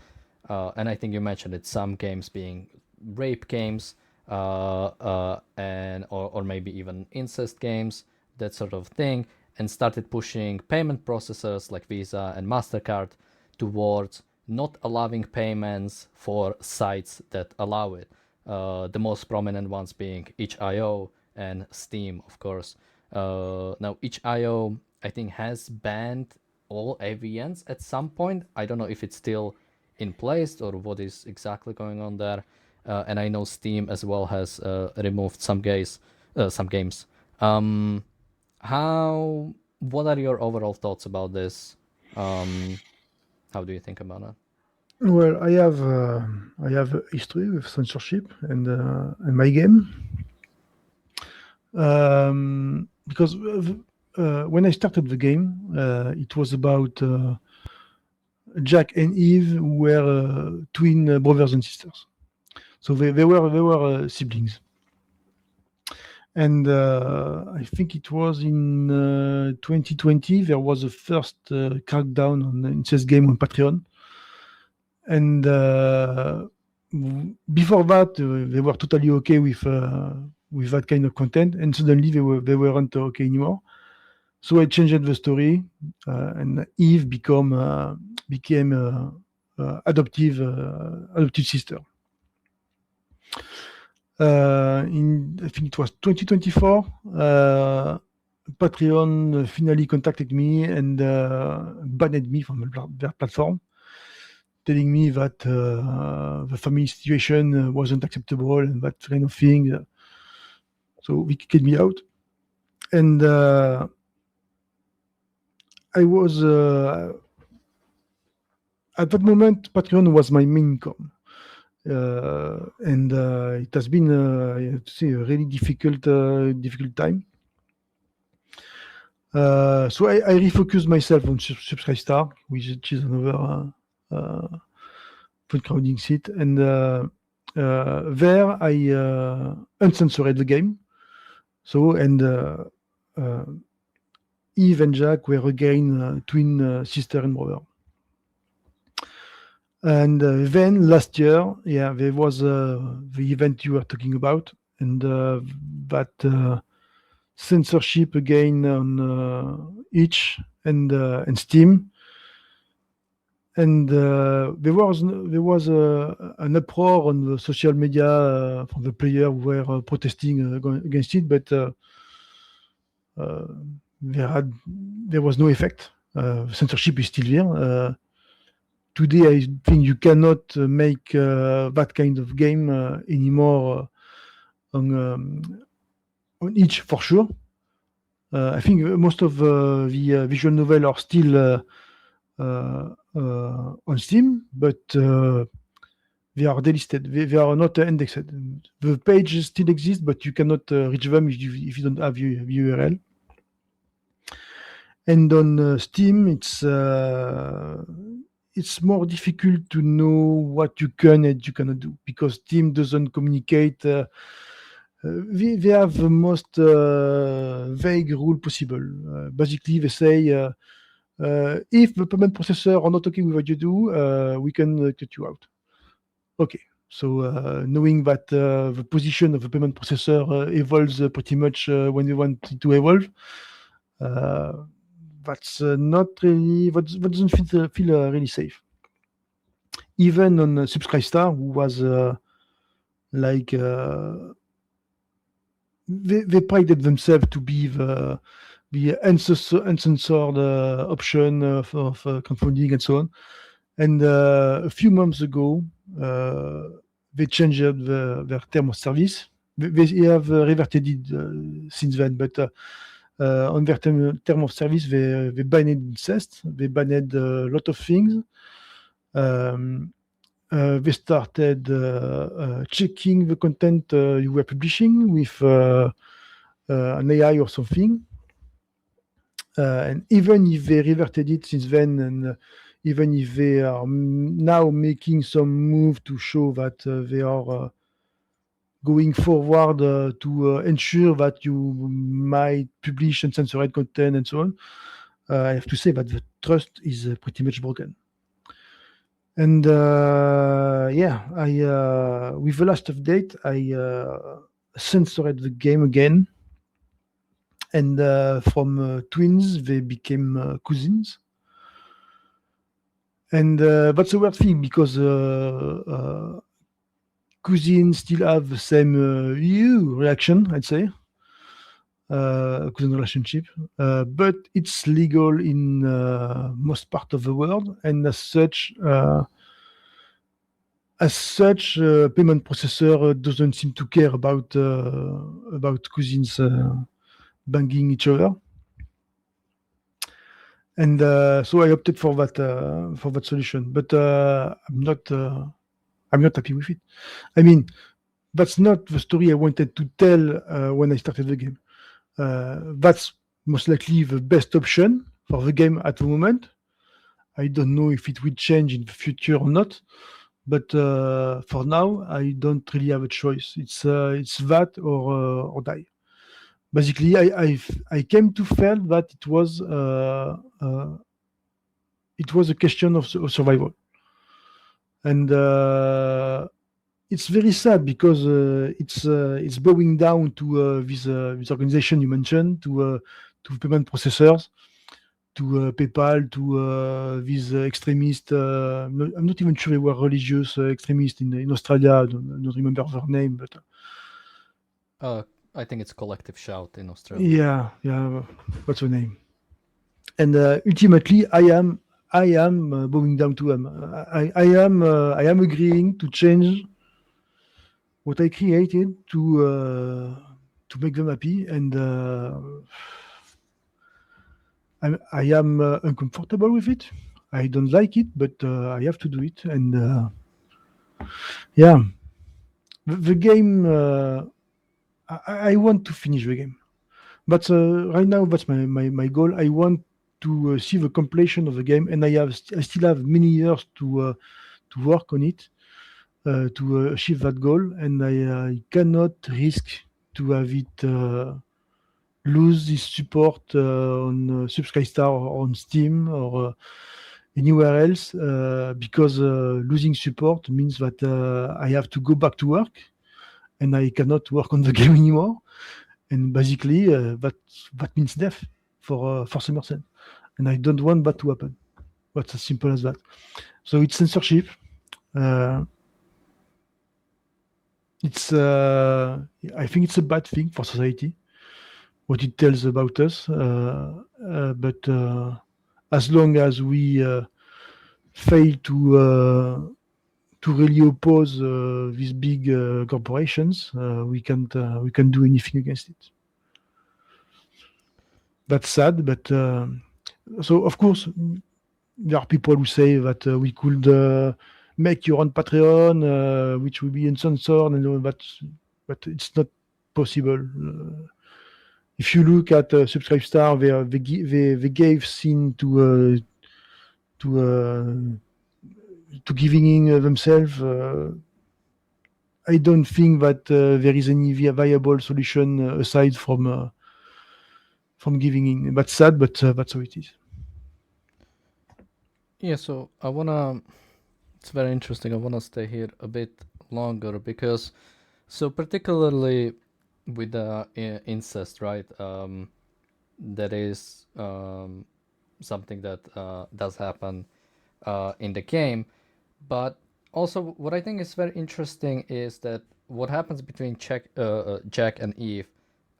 and I think you mentioned it, some games being rape games, and or maybe even incest games, that sort of thing, and started pushing payment processors like Visa and Mastercard towards not allowing payments for sites that allow it. The most prominent ones being itch.io and Steam, of course. Now, itch.io, I think, has banned all AVNs at some point. I don't know if it's still in place or what is exactly going on there. And I know Steam as well has removed some games. Um, how? What are your overall thoughts about this? Um, how do you think about it? Well, I have a history with censorship and my game because when I started the game, it was about Jack and Eve who were twin brothers and sisters. So they were siblings. And I think it was in 2020 there was a first crackdown on the incest game on Patreon. And before that, they were totally okay with that kind of content, and suddenly they weren't okay anymore. So I changed the story, and Eve became adoptive sister. In I think it was 2024, Patreon finally contacted me and banned me from their platform, telling me that the family situation wasn't acceptable and that kind of thing. So they kicked me out, and I was at that moment Patreon was my main income. And it has been, I have to say, a really difficult time. So I refocused myself on Subscribestar, which is another food crowding site, and there I uncensored the game. So and Eve and Jack were again twin sister and brother. And then last year, yeah, there was the event you were talking about, and that censorship again on itch and Steam. And there was an uproar on the social media from the player who were protesting against it, but there was no effect. Censorship is still there. Today, I think you cannot make that kind of game anymore on itch for sure. I think most of the visual novel are still on Steam, but they are delisted. They are not indexed. The pages still exist, but you cannot reach them if you don't have the URL. And on Steam, it's more difficult to know what you can and you cannot do because Steam doesn't communicate. They have the most vague rule possible. Basically, they say if the payment processor are not okay with what you do, we can cut you out. Okay. So knowing that the position of the payment processor evolves pretty much when you want it to evolve, that's not really, that doesn't feel really safe. Even on Subscribestar, who was like, they prided themselves to be the uncensored option of crowdfunding and so on. And a few months ago, they changed their term of service. They have reverted it since then, but on their term of service, they banned incest, they banned a lot of things. They started checking the content you were publishing with an AI or something. And even if they reverted it since then, and even if they are now making some move to show that going forward to ensure that you might publish uncensored content and so on, I have to say that the trust is pretty much broken. And yeah, I with the last update, I censored the game again, and from twins they became cousins. And that's a weird thing because cousins still have the same you reaction, I'd say, cousin relationship, but it's legal in most part of the world, and as such, payment processor doesn't seem to care about cousins banging each other, and so I opted for that solution. But I'm not happy with it. I mean, that's not the story I wanted to tell when I started the game. That's most likely the best option for the game at the moment. I don't know if it will change in the future or not, but for now, I don't really have a choice. It's that or die. Basically, I came to feel that it was a question of survival, and it's very sad because it's bowing down to this organization you mentioned, to payment processors, to PayPal, to these extremists. I'm not even sure they were religious extremists in Australia. I don't remember their name, but I think it's Collective Shout in Australia. yeah, what's the name? And ultimately, I am bowing down to them. I am agreeing to change what I created to make them happy, and I am uncomfortable with it. I don't like it, but I have to do it. And yeah, the game. I want to finish the game, but right now that's my goal. I want to see the completion of the game, and I still have many years to work on it to achieve that goal, and I cannot risk to have it lose this support on Subscribestar or on Steam or anywhere else because losing support means that I have to go back to work and I cannot work on the game anymore. And basically, that means death for Summerson, and I don't want that to happen. That's as simple as that. So it's censorship. Uh, it's I think it's a bad thing for society what it tells about us. But as long as we fail to really oppose these big corporations, we can do anything against it. That's sad, but so of course there are people who say that we could make your own Patreon, which will be uncensored, and all that, but it's not possible. If you look at Subscribestar, they gave sin to giving themselves. I don't think that there is any viable solution aside from giving in. That's sad, but that's how it is. Yeah, so I wanna. It's very interesting. I wanna stay here a bit longer because, so particularly with the incest, right? That is something that does happen in the game, but also what I think is very interesting is that what happens between Jack and Eve.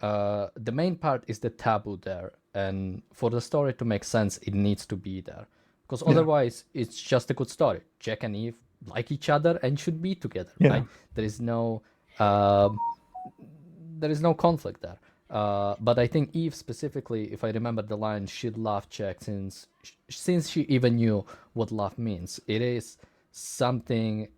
The main part is the taboo there, and for the story to make sense, it needs to be there, because Yeah, otherwise, it's just a good story. Jack and Eve like each other and should be together, yeah, right? There is no um, there is no conflict there. But I think Eve specifically, if I remember the line, she loved Jack since she even knew what love means. It is something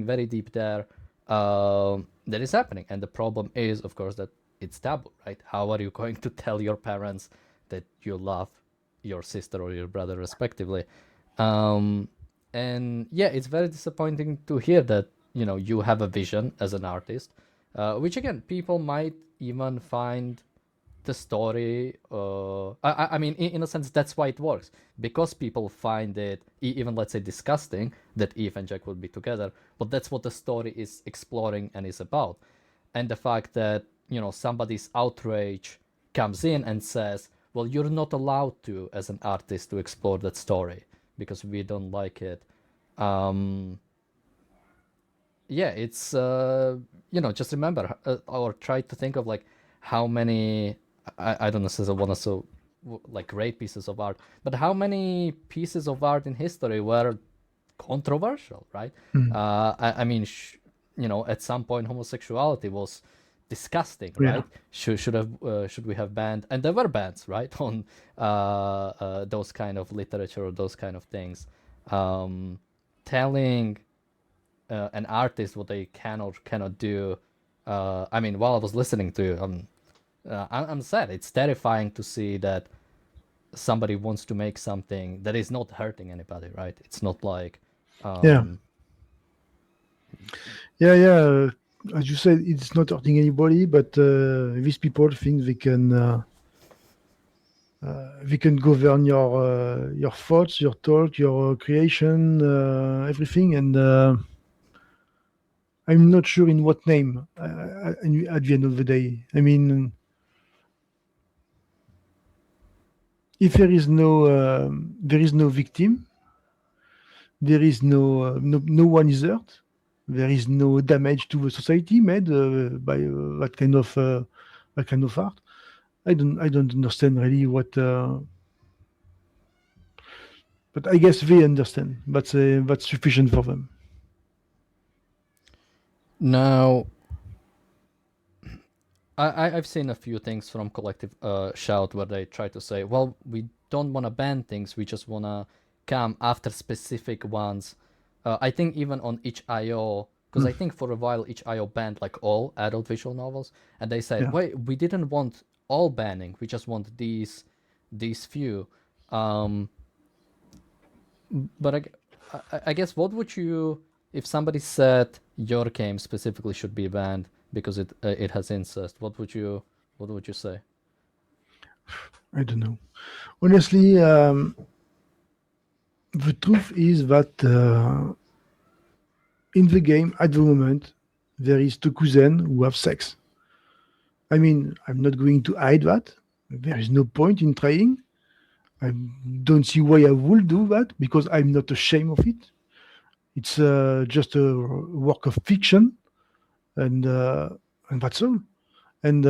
very deep there that is happening, and the problem is, of course, that it's taboo, right? How are you going to tell your parents that you love your sister or your brother, respectively? Um, and yeah, it's very disappointing to hear that you have a vision as an artist, which again, people might even find the story. I mean, in a sense, that's why it works because people find it even, let's say, disgusting that Eve and Jack would be together. But that's what the story is exploring and is about, and the fact that somebody's outrage comes in and says, "Well, you're not allowed to, as an artist, to explore that story because we don't like it." Um, yeah, it's just remember or try to think of like how many I don't necessarily want to like great pieces of art, but how many pieces of art in history were controversial, right? Mm. I mean, at some point homosexuality was disgusting, Yeah. right? Should we have banned? And there were bans, right, on those kind of literature or those kind of things. Telling an artist what they can or cannot do. I mean, while I was listening to you, I'm sad. It's terrifying to see that somebody wants to make something that is not hurting anybody, right? It's not like, Yeah. um, Yeah. As you said, it's not hurting anybody, but these people think they can govern your thoughts, your talk, your creation, everything, and I'm not sure in what name. At the end of the day, I mean, if there is no victim, there is no one is hurt. There is no damage to the society made by that kind of art. I don't understand really what, but I guess they understand. That's sufficient for them. now I've seen a few things from Collective Shout where they try to say, well, we don't want to ban things, we just want to come after specific ones. I think even on itch.io, because Hmm. I think for a while itch.io banned like all adult visual novels, and they said, Yeah, wait, we didn't want all banning, we just want these few. Um, but I guess what would you, if somebody said your game specifically should be banned because it has incest, what would you say? I don't know. Honestly, the truth is that in the game at the moment there is two cousins who have sex. I mean, I'm not going to hide that. There is no point in trying. I don't see why I would do that because I'm not ashamed of it. It's just a work of fiction, and uh, and that's all. And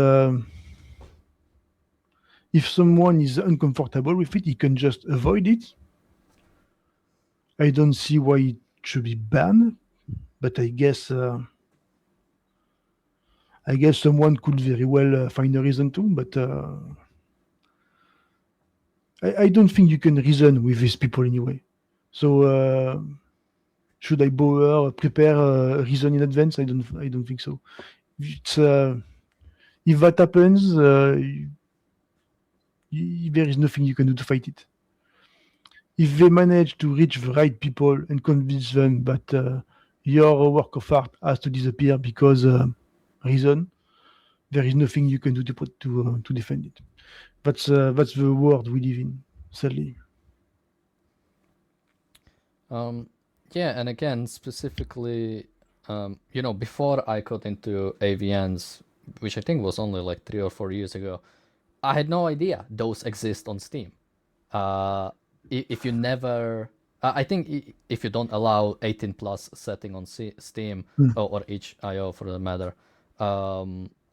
if someone is uncomfortable with it, he can just avoid it. I don't see why it should be banned, but I guess someone could very well find a reason to. But I don't think you can reason with these people anyway. So should I bother prepare a reason in advance? I don't think so. It's if that happens, there is nothing you can do to fight it. If they manage to reach the right people and convince them that your work of art has to disappear because reason, there is nothing you can do to defend it. That's the world we live in, sadly. Um, yeah, and again, specifically, before I got into AVNs, which I think was only like 3 or 4 years ago, I had no idea those exist on Steam. If you never, I think if you don't allow 18 plus setting on Steam Hmm. or itch.io for the matter,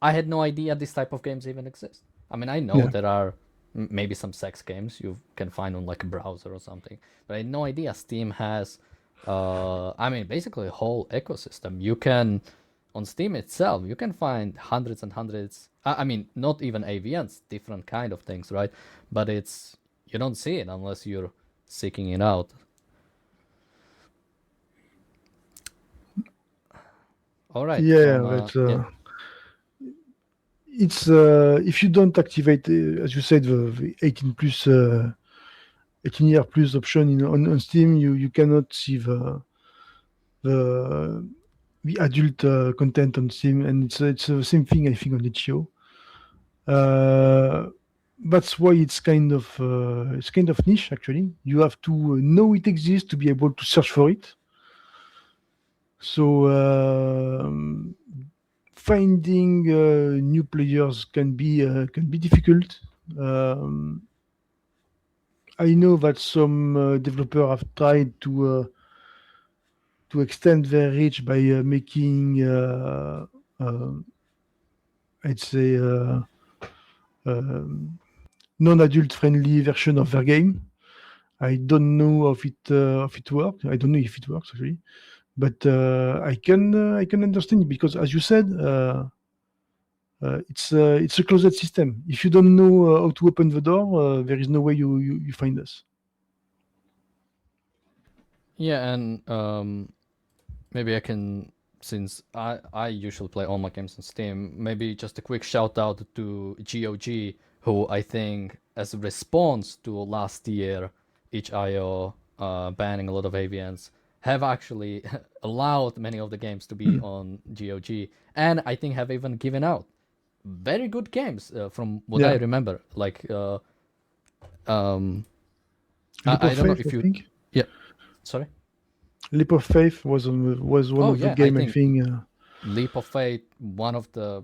I had no idea this type of games even exist. I mean, I know Yeah, there are maybe some sex games you can find on like a browser or something, but I had no idea Steam has, I mean, basically a whole ecosystem. You can, on Steam itself, you can find hundreds and hundreds. I mean, not even AVNs, different kind of things, right? But it's you don't see it unless you're seeking it out. All right, yeah, from but yeah. it's if you don't activate, as you said, the 18 year plus option on Steam, you cannot see the the adult content on Steam, and it's the same thing I think on itch.io. Uh, that's why it's kind of niche actually. You have to know it exists to be able to search for it. So finding new players can be difficult. Um, I know that some developers have tried to extend their reach by making, uh, I'd say, um non-adult friendly version of their game. I don't know if it works. I don't know if it works actually, but I can understand it because, as you said, it's a closed system. If you don't know how to open the door, there is no way you find us. Yeah, and maybe I can, since I usually play all my games on Steam, maybe just a quick shout out to GOG, who I think, as a response to last year itch.io banning a lot of AVNs, have actually allowed many of the games to be on GOG, and I think have even given out very good games from what I Yeah, remember. Like, um, Leap I of don't know Faith, I if you, think. yeah, sorry. Leap of Faith was one Oh of the yeah, I game I think think. Leap of Faith, one of the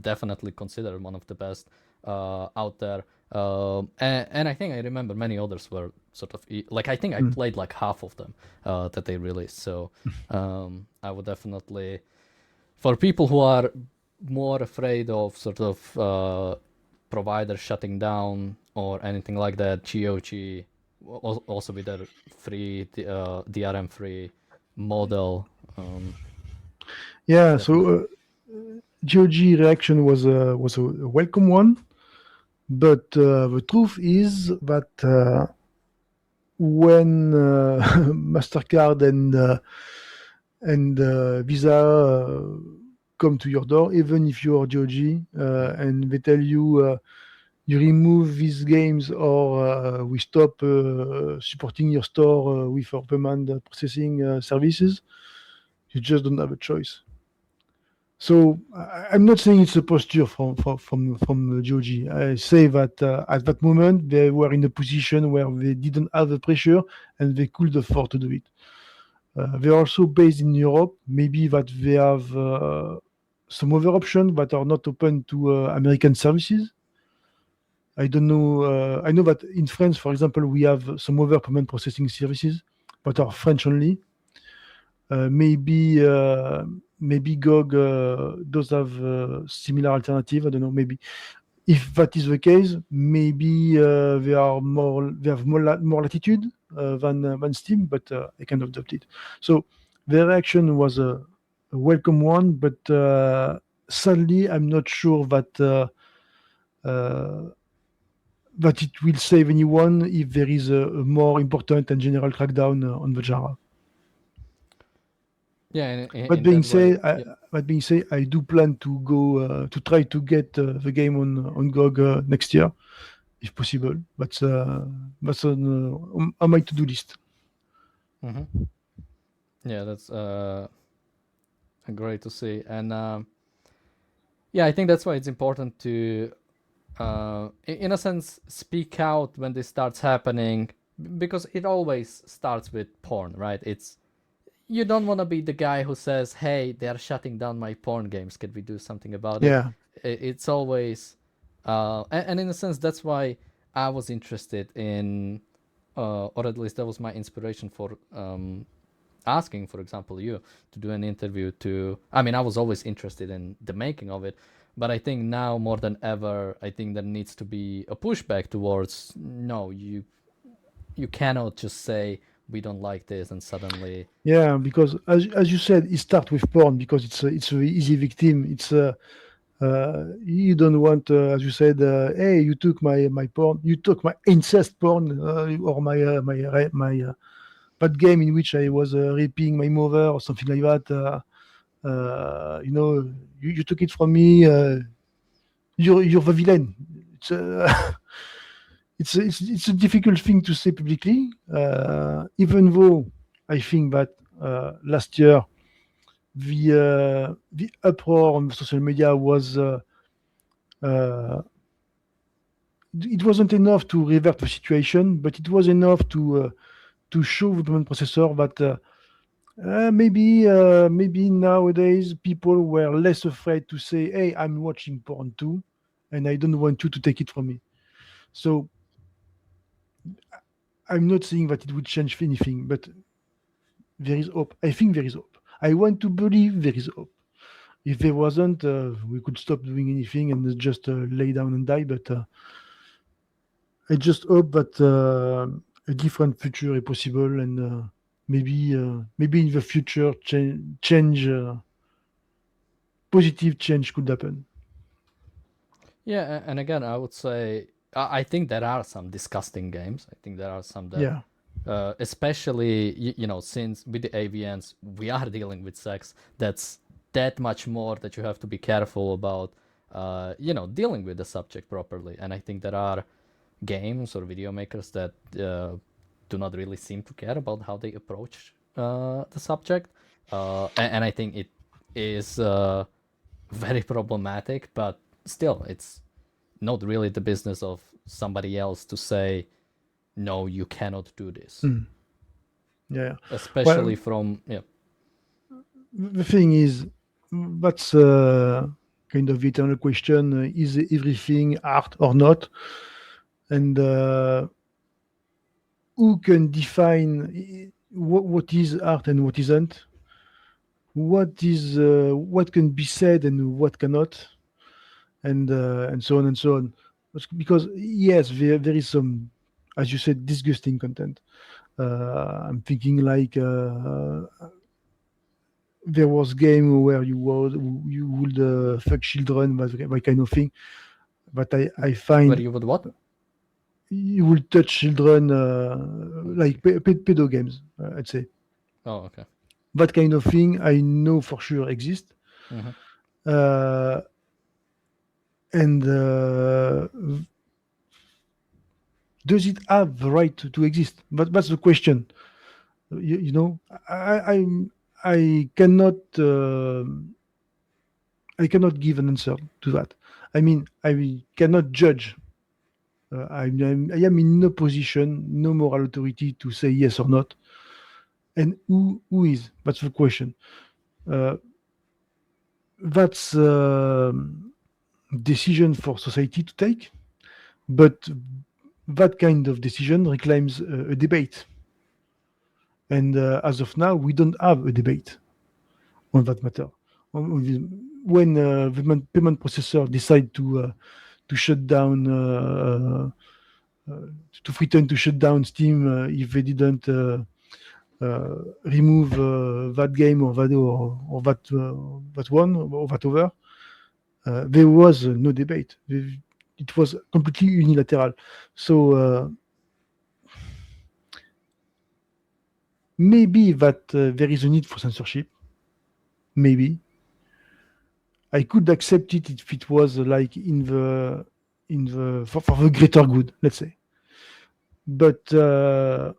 definitely considered one of the best out there. And I think I remember many others were sort of like I think I Mm. played like half of them that they released. So I would definitely, for people who are more afraid of sort of providers shutting down or anything like that, GOG also with their free DRM free model. Yeah, Definitely. so GOG reaction was a welcome one, but the truth is that when Mastercard and Visa come to your door, even if you're GOG, and they tell you you remove these games or we stop supporting your store with our payment processing services, you just don't have a choice. So I'm not saying it's a posture from GOG. I say that at that moment they were in a position where they didn't have the pressure and they could afford to do it. They're also based in Europe. Maybe that they have some other options that are not open to American services. I don't know. I know that in France, for example, we have some other payment processing services that are French only. Maybe GOG does have similar alternative. I don't know. Maybe if that is the case, maybe they have more latitude than Steam, but I kind of doubt it. So the reaction was a welcome one, but sadly, I'm not sure uh, that it will save anyone if there is a more important and general crackdown on the Java. Yeah, That in being that way, said, I, yeah. that being said, I do plan to go to try to get the game on GOG next year, if possible. That's on my to-do list. Hmm. Yeah, that's great to see. And yeah, I think that's why it's important to, in a sense, speak out when this starts happening, because it always starts with porn, right? It's, you don't want to be the guy who says, "Hey, they are shutting down my porn games. Can we do something about it?" Yeah, It's always, and in a sense, that's why I was interested in, or at least that was my inspiration for asking, for example, you to do an interview. To, I mean, I was always interested in the making of it, but I think now more than ever, I think there needs to be a pushback towards, no, you cannot just say we don't like this and suddenly. yeah, because as you said, it starts with porn because it's an easy victim. You don't want, as you said, hey, you took my porn, you took my incest porn, or my that game in which I was raping my mother or something like that. You know, you took it from me. You're the villain. It's a, it's a difficult thing to say publicly. Even though I think that last year the uproar on social media was uh, it wasn't enough to revert the situation, but it was enough to show the payment processor that maybe nowadays people were less afraid to say, "Hey, I'm watching porn too, and I don't want you to take it from me." So I'm not saying that it would change anything, but there is hope. I think there is hope. I want to believe there is hope. If there wasn't, we could stop doing anything and just lay down and die. But I just hope that a different future is possible, and maybe in the future, change, positive change could happen. Yeah, and again, I would say I think there are some disgusting games. I think there are some that, Yeah. especially since with the AVNs we are dealing with sex, that's that much more that you have to be careful about, dealing with the subject properly. And I think there are games or video makers that do not really seem to care about how they approach the subject, and I think it is very problematic. But still, it's not really the business of somebody else to say no, you cannot do this, Mm. Yeah. especially Well, from yeah. the thing is, that's kind of the eternal question: is everything art or not? And who can define what is art and what isn't? What can be said and what cannot? And so on and so on. Because yes, there is some, as you said, disgusting content. I'm thinking like there was game where you would fuck children, that kind of thing. But I Where find you would what? you will touch children like pedo games. I'd say Oh, okay. that kind of thing I know for sure exists. Hmm. Uh, and does it have the right to exist? But that's the question. You know, I cannot I cannot give an answer to that. I mean, I cannot judge. I am in no position, no moral authority to say yes or not. And who is? That's the question. Uh, that's decision for society to take, but that kind of decision reclaims a debate. And as of now, we don't have a debate on that matter. When the payment processor decide to shut down to threaten to shut down Steam if they didn't remove that game or that one or that other, there was no debate. It was completely unilateral. So maybe that there is a need for censorship. Maybe I could accept it if it was like for the greater good, let's say. But the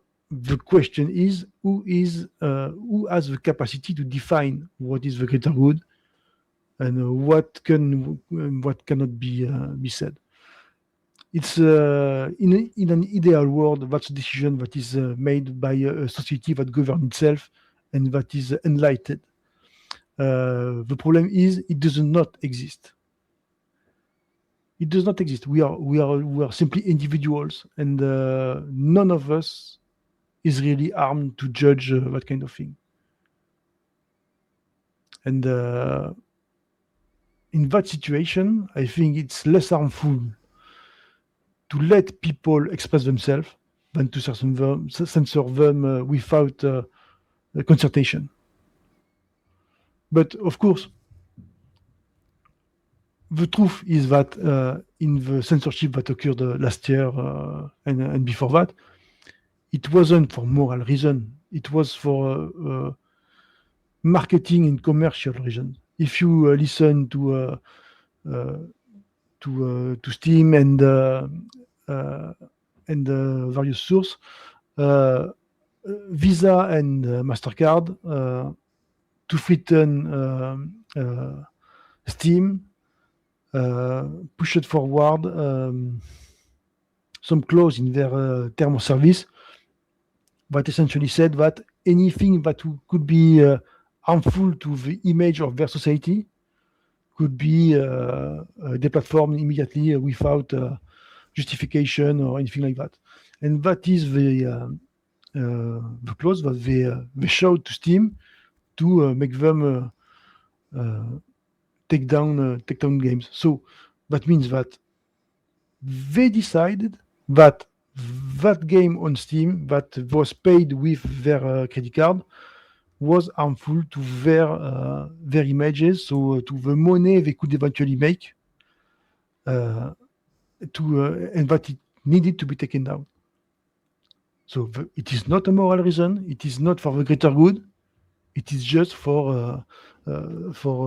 question is who has the capacity to define what is the greater good and what cannot be said. It's in an ideal world, that's a decision that is made by a society that governs itself and that is enlightened. The problem is it does not exist. It does not exist. We are simply individuals, and none of us is really armed to judge that kind of thing. And in that situation, I think it's less harmful to let people express themselves than to censor them without consultation. But of course, the truth is that in the censorship that occurred last year and before that, it wasn't for moral reason. It was for marketing and commercial reason. If you listen uh, to Steam uh, and various sources, Visa and Mastercard to threaten Steam, push it forward some clause in their term of service that essentially said that anything that could be harmful to the image of their society could be deplatformed immediately without justification or anything like that. And that is the clause that they showed to Steam to make them take down games. So that means that they decided that that game on Steam that was paid with their credit card was harmful to their images, so to the money they could eventually make, and that it needed to be taken down. So it is not a moral reason. It is not for the greater good. It is just for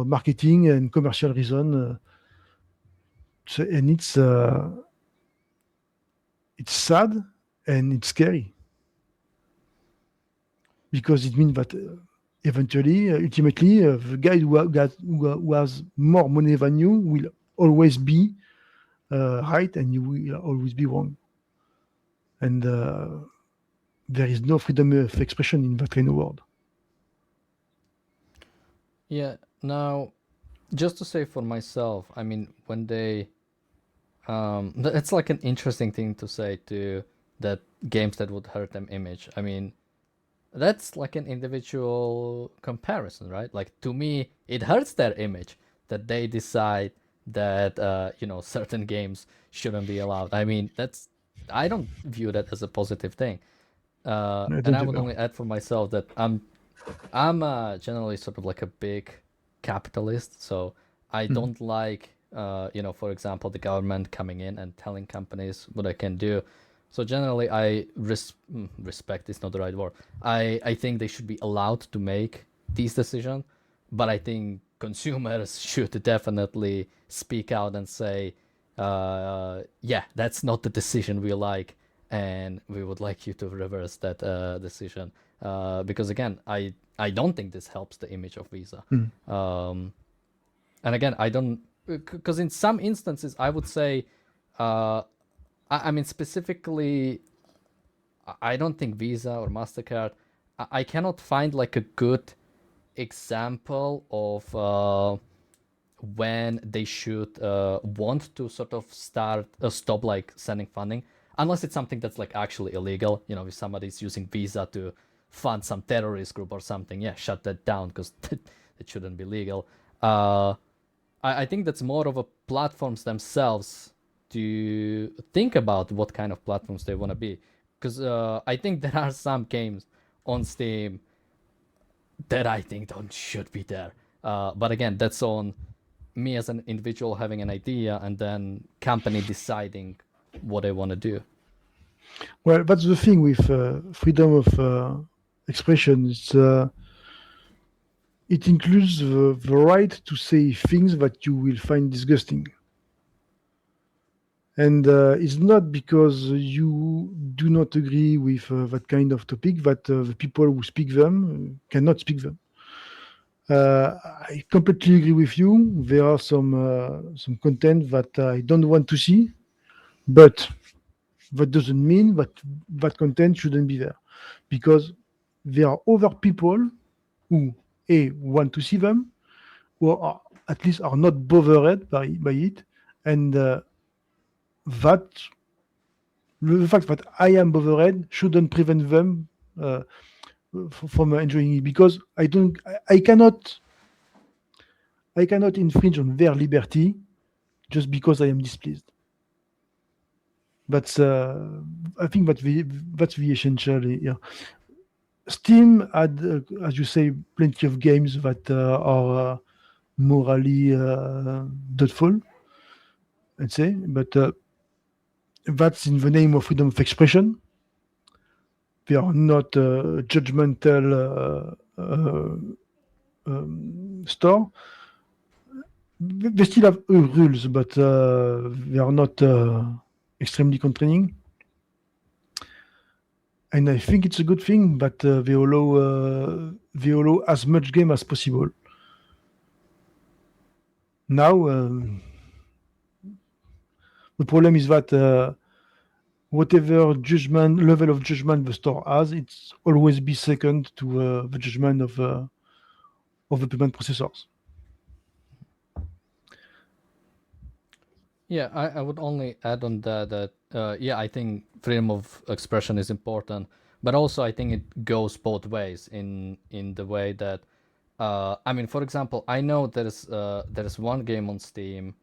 marketing and commercial reason. And it's sad and it's scary because it means that eventually, ultimately, the guy who has more money than you will always be right, and you will always be wrong. And there is no freedom of expression in that kind of world. Yeah. Now, just to say for myself, I mean, when they, it's like an interesting thing to say to that games that would hurt them image. I mean, that's like an individual comparison, right? Like to me, it hurts their image that they decide that certain games shouldn't be allowed. I mean, I don't view that as a positive thing. I And don't I would know. only add for myself that I'm generally sort of like a big capitalist, so I Mm. don't like, for example, the government coming in and telling companies what I can do. So generally, respect is not the right word. I think they should be allowed to make these decisions, but I think consumers should definitely speak out and say, yeah, that's not the decision we like, and we would like you to reverse that decision. Because again, I don't think this helps the image of Visa. Mm. And again, I don't, because in some instances, I would say, I mean, specifically, I don't think Visa or MasterCard, I cannot find like a good example of when they should want to sort of stop like sending funding, unless it's something that's like actually illegal. You know, if somebody's using Visa to fund some terrorist group or something, yeah, shut that down because it shouldn't be legal. I think that's more of a platforms themselves to think about what kind of platforms they want to be. Because I think there are some games on Steam that I think don't should be there. But again, that's on me as an individual having an idea and then company deciding what they want to do. Well, that's the thing with freedom of expression. It includes the right to say things that you will find disgusting. And it's not because you do not agree with that kind of topic that the people who speak them cannot speak them. I completely agree with you. There are some content that I don't want to see, but that doesn't mean that that content shouldn't be there, because there are other people who want to see them, or are, at least are not bothered by it, and that the fact that I am bothered shouldn't prevent them from enjoying it, because I don't, I cannot infringe on their liberty just because I am displeased. That's I think that's the essential here. Steam had, as you say, plenty of games that are morally doubtful, let's say, but that's in the name of freedom of expression. They are not judgmental store. They still have rules, but they are not extremely constraining. and I think it's a good thing. But they allow as much game as possible. Now the problem is that whatever judgment level of judgment the store has, it's always be second to the judgment of the payment processors. Yeah, I would only add on that yeah, I think freedom of expression is important, but also I think it goes both ways in the way that I mean, for example, I know there's one game on Steam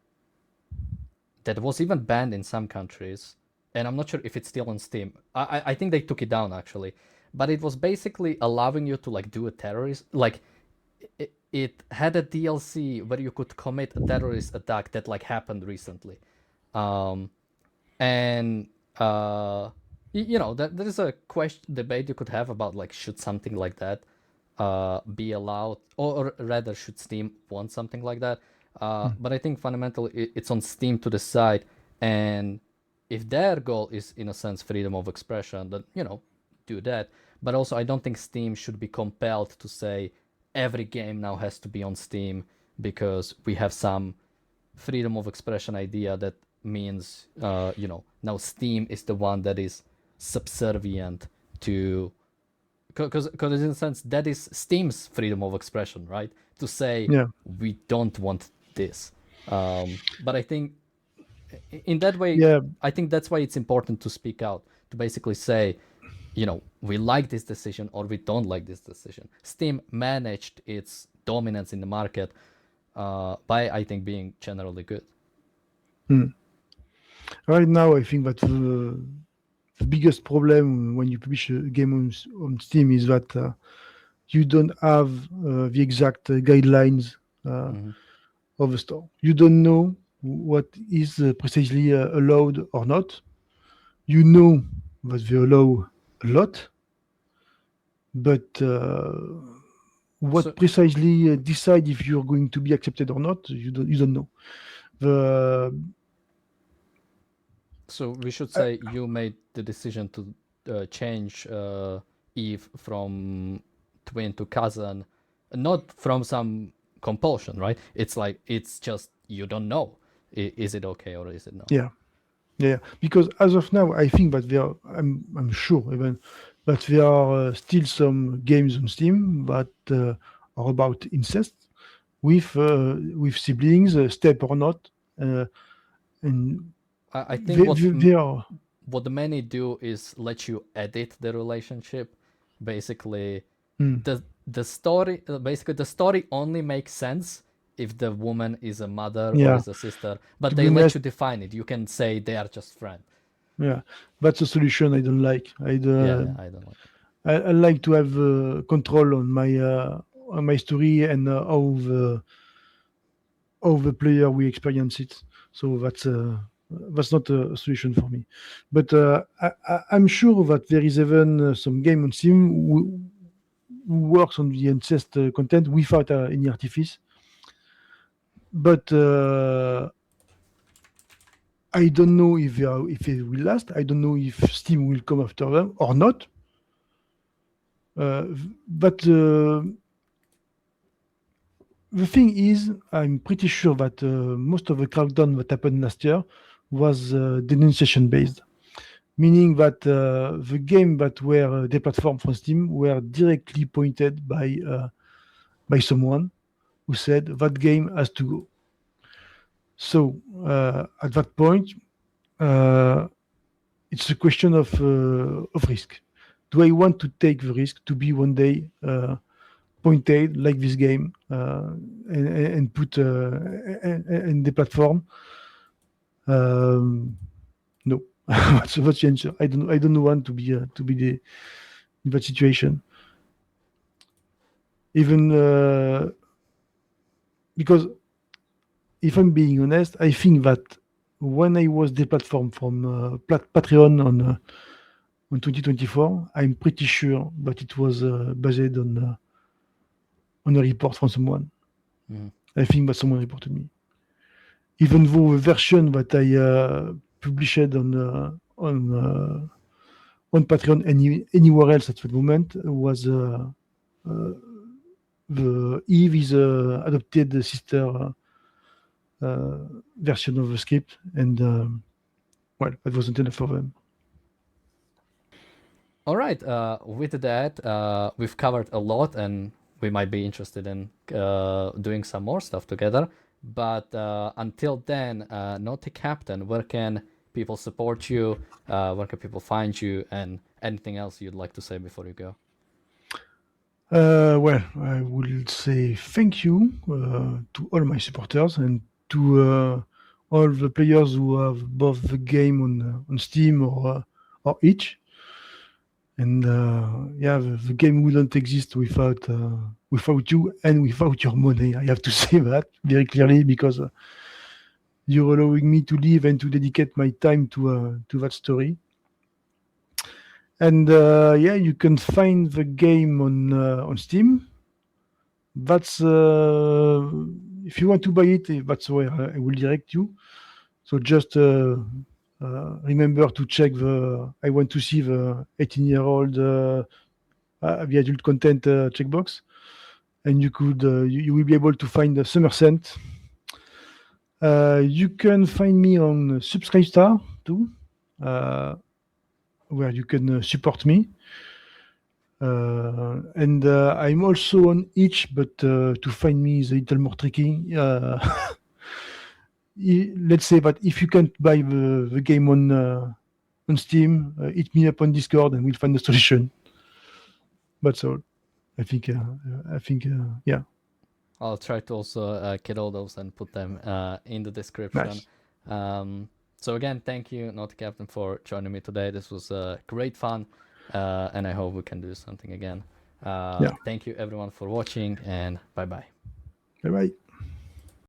that was even banned in some countries, and I'm not sure if it's still on Steam. I think they took it down actually, but it was basically allowing you to like do a terrorist like it had a DLC where you could commit a terrorist attack that like happened recently, um, and you know there is a question debate you could have about like should something like that be allowed, or rather should Steam want something like that. But I think fundamentally it's on Steam to decide, and if their goal is in a sense freedom of expression, then you know do that. But also I don't think Steam should be compelled to say every game now has to be on Steam because we have some freedom of expression idea that means you know now Steam is the one that is subservient to, because in a sense that is Steam's freedom of expression, right? To say Yeah, we don't want this. But I think in that way, yeah, I think that's why it's important to speak out, to basically say, you know, we like this decision or we don't like this decision. Steam managed its dominance in the market by, I think, being generally good. right now I think that the biggest problem when you publish a game on Steam is that you don't have the exact guidelines Mm-hmm. of the store. You don't know what is precisely allowed or not. You know that they allow a lot, but what So, precisely decide if you're going to be accepted or not, you don't know. The so we should uh, say you made the decision to change Eve from twin to cousin, not from some compulsion, right? It's like it's just you don't know. Is it okay or is it not? yeah, yeah, because as of now, I think that I'm sure even that there are still some games on Steam that are about incest with siblings, step or not, and I think they are. what many do is let you edit the relationship. Basically, Mm, the story basically the story only makes sense if the woman is a mother or yeah, is a sister, but to be they let honest, you define it. You can say they are just friends. yeah, that's a solution I don't like. Yeah, I don't like it. I like to have control on my story and how the player will experience it. So that's not a solution for me. But I'm sure that there is even some game on Steam who works on the incest content without any artifice. But I don't know if it will last. I don't know if Steam will come after them or not. But the thing is, I'm pretty sure that most of the crackdown that happened last year was denunciation based, meaning that the game that were deplatformed from Steam were directly pointed by someone who said that game has to go. So at that point, uh, it's a question of risk. Do I want to take the risk to be one day pointed like this game and put in the platform? Um, no, what's the answer? I don't want to be in that situation. Even because if I'm being honest, I think that when I was deplatformed from Patreon on 2024, I'm pretty sure that it was based on a report from someone. Mhm. I think that someone reported me. Even though the version that I published on Patreon anywhere else at the moment was the Eve is adopted sister version of the script, and well, that wasn't enough for them. All right. With that, we've covered a lot, and we might be interested in doing some more stuff together. But until then, Naugthy Captain, where can people support you? Where can people find you? And anything else you'd like to say before you go? Well, I will say thank you to all my supporters and to all the players who have bought the game on Steam or itch. And yeah, the game wouldn't exist without you and without your money. I have to say that very clearly because you're allowing me to live and to dedicate my time to that story. And yeah, you can find the game on Steam. That's if you want to buy it, that's where I will direct you. So just remember to check the. I want to see the 18-year-old the adult content checkbox, and you will be able to find the Summer Scent. You can find me on Subscribestar too, where you can support me. And I'm also on itch, but to find me is a little more tricky. Let's say that if you can't buy the game on Steam, hit me up on Discord and we'll find a solution. That's all. I think. Yeah. I'll try to also get all those and put them in the description. Nice. So again, thank you, Naugthy Captain, for joining me today. This was great fun, and I hope we can do something again. Yeah. Thank you, everyone, for watching, and bye-bye. Bye bye.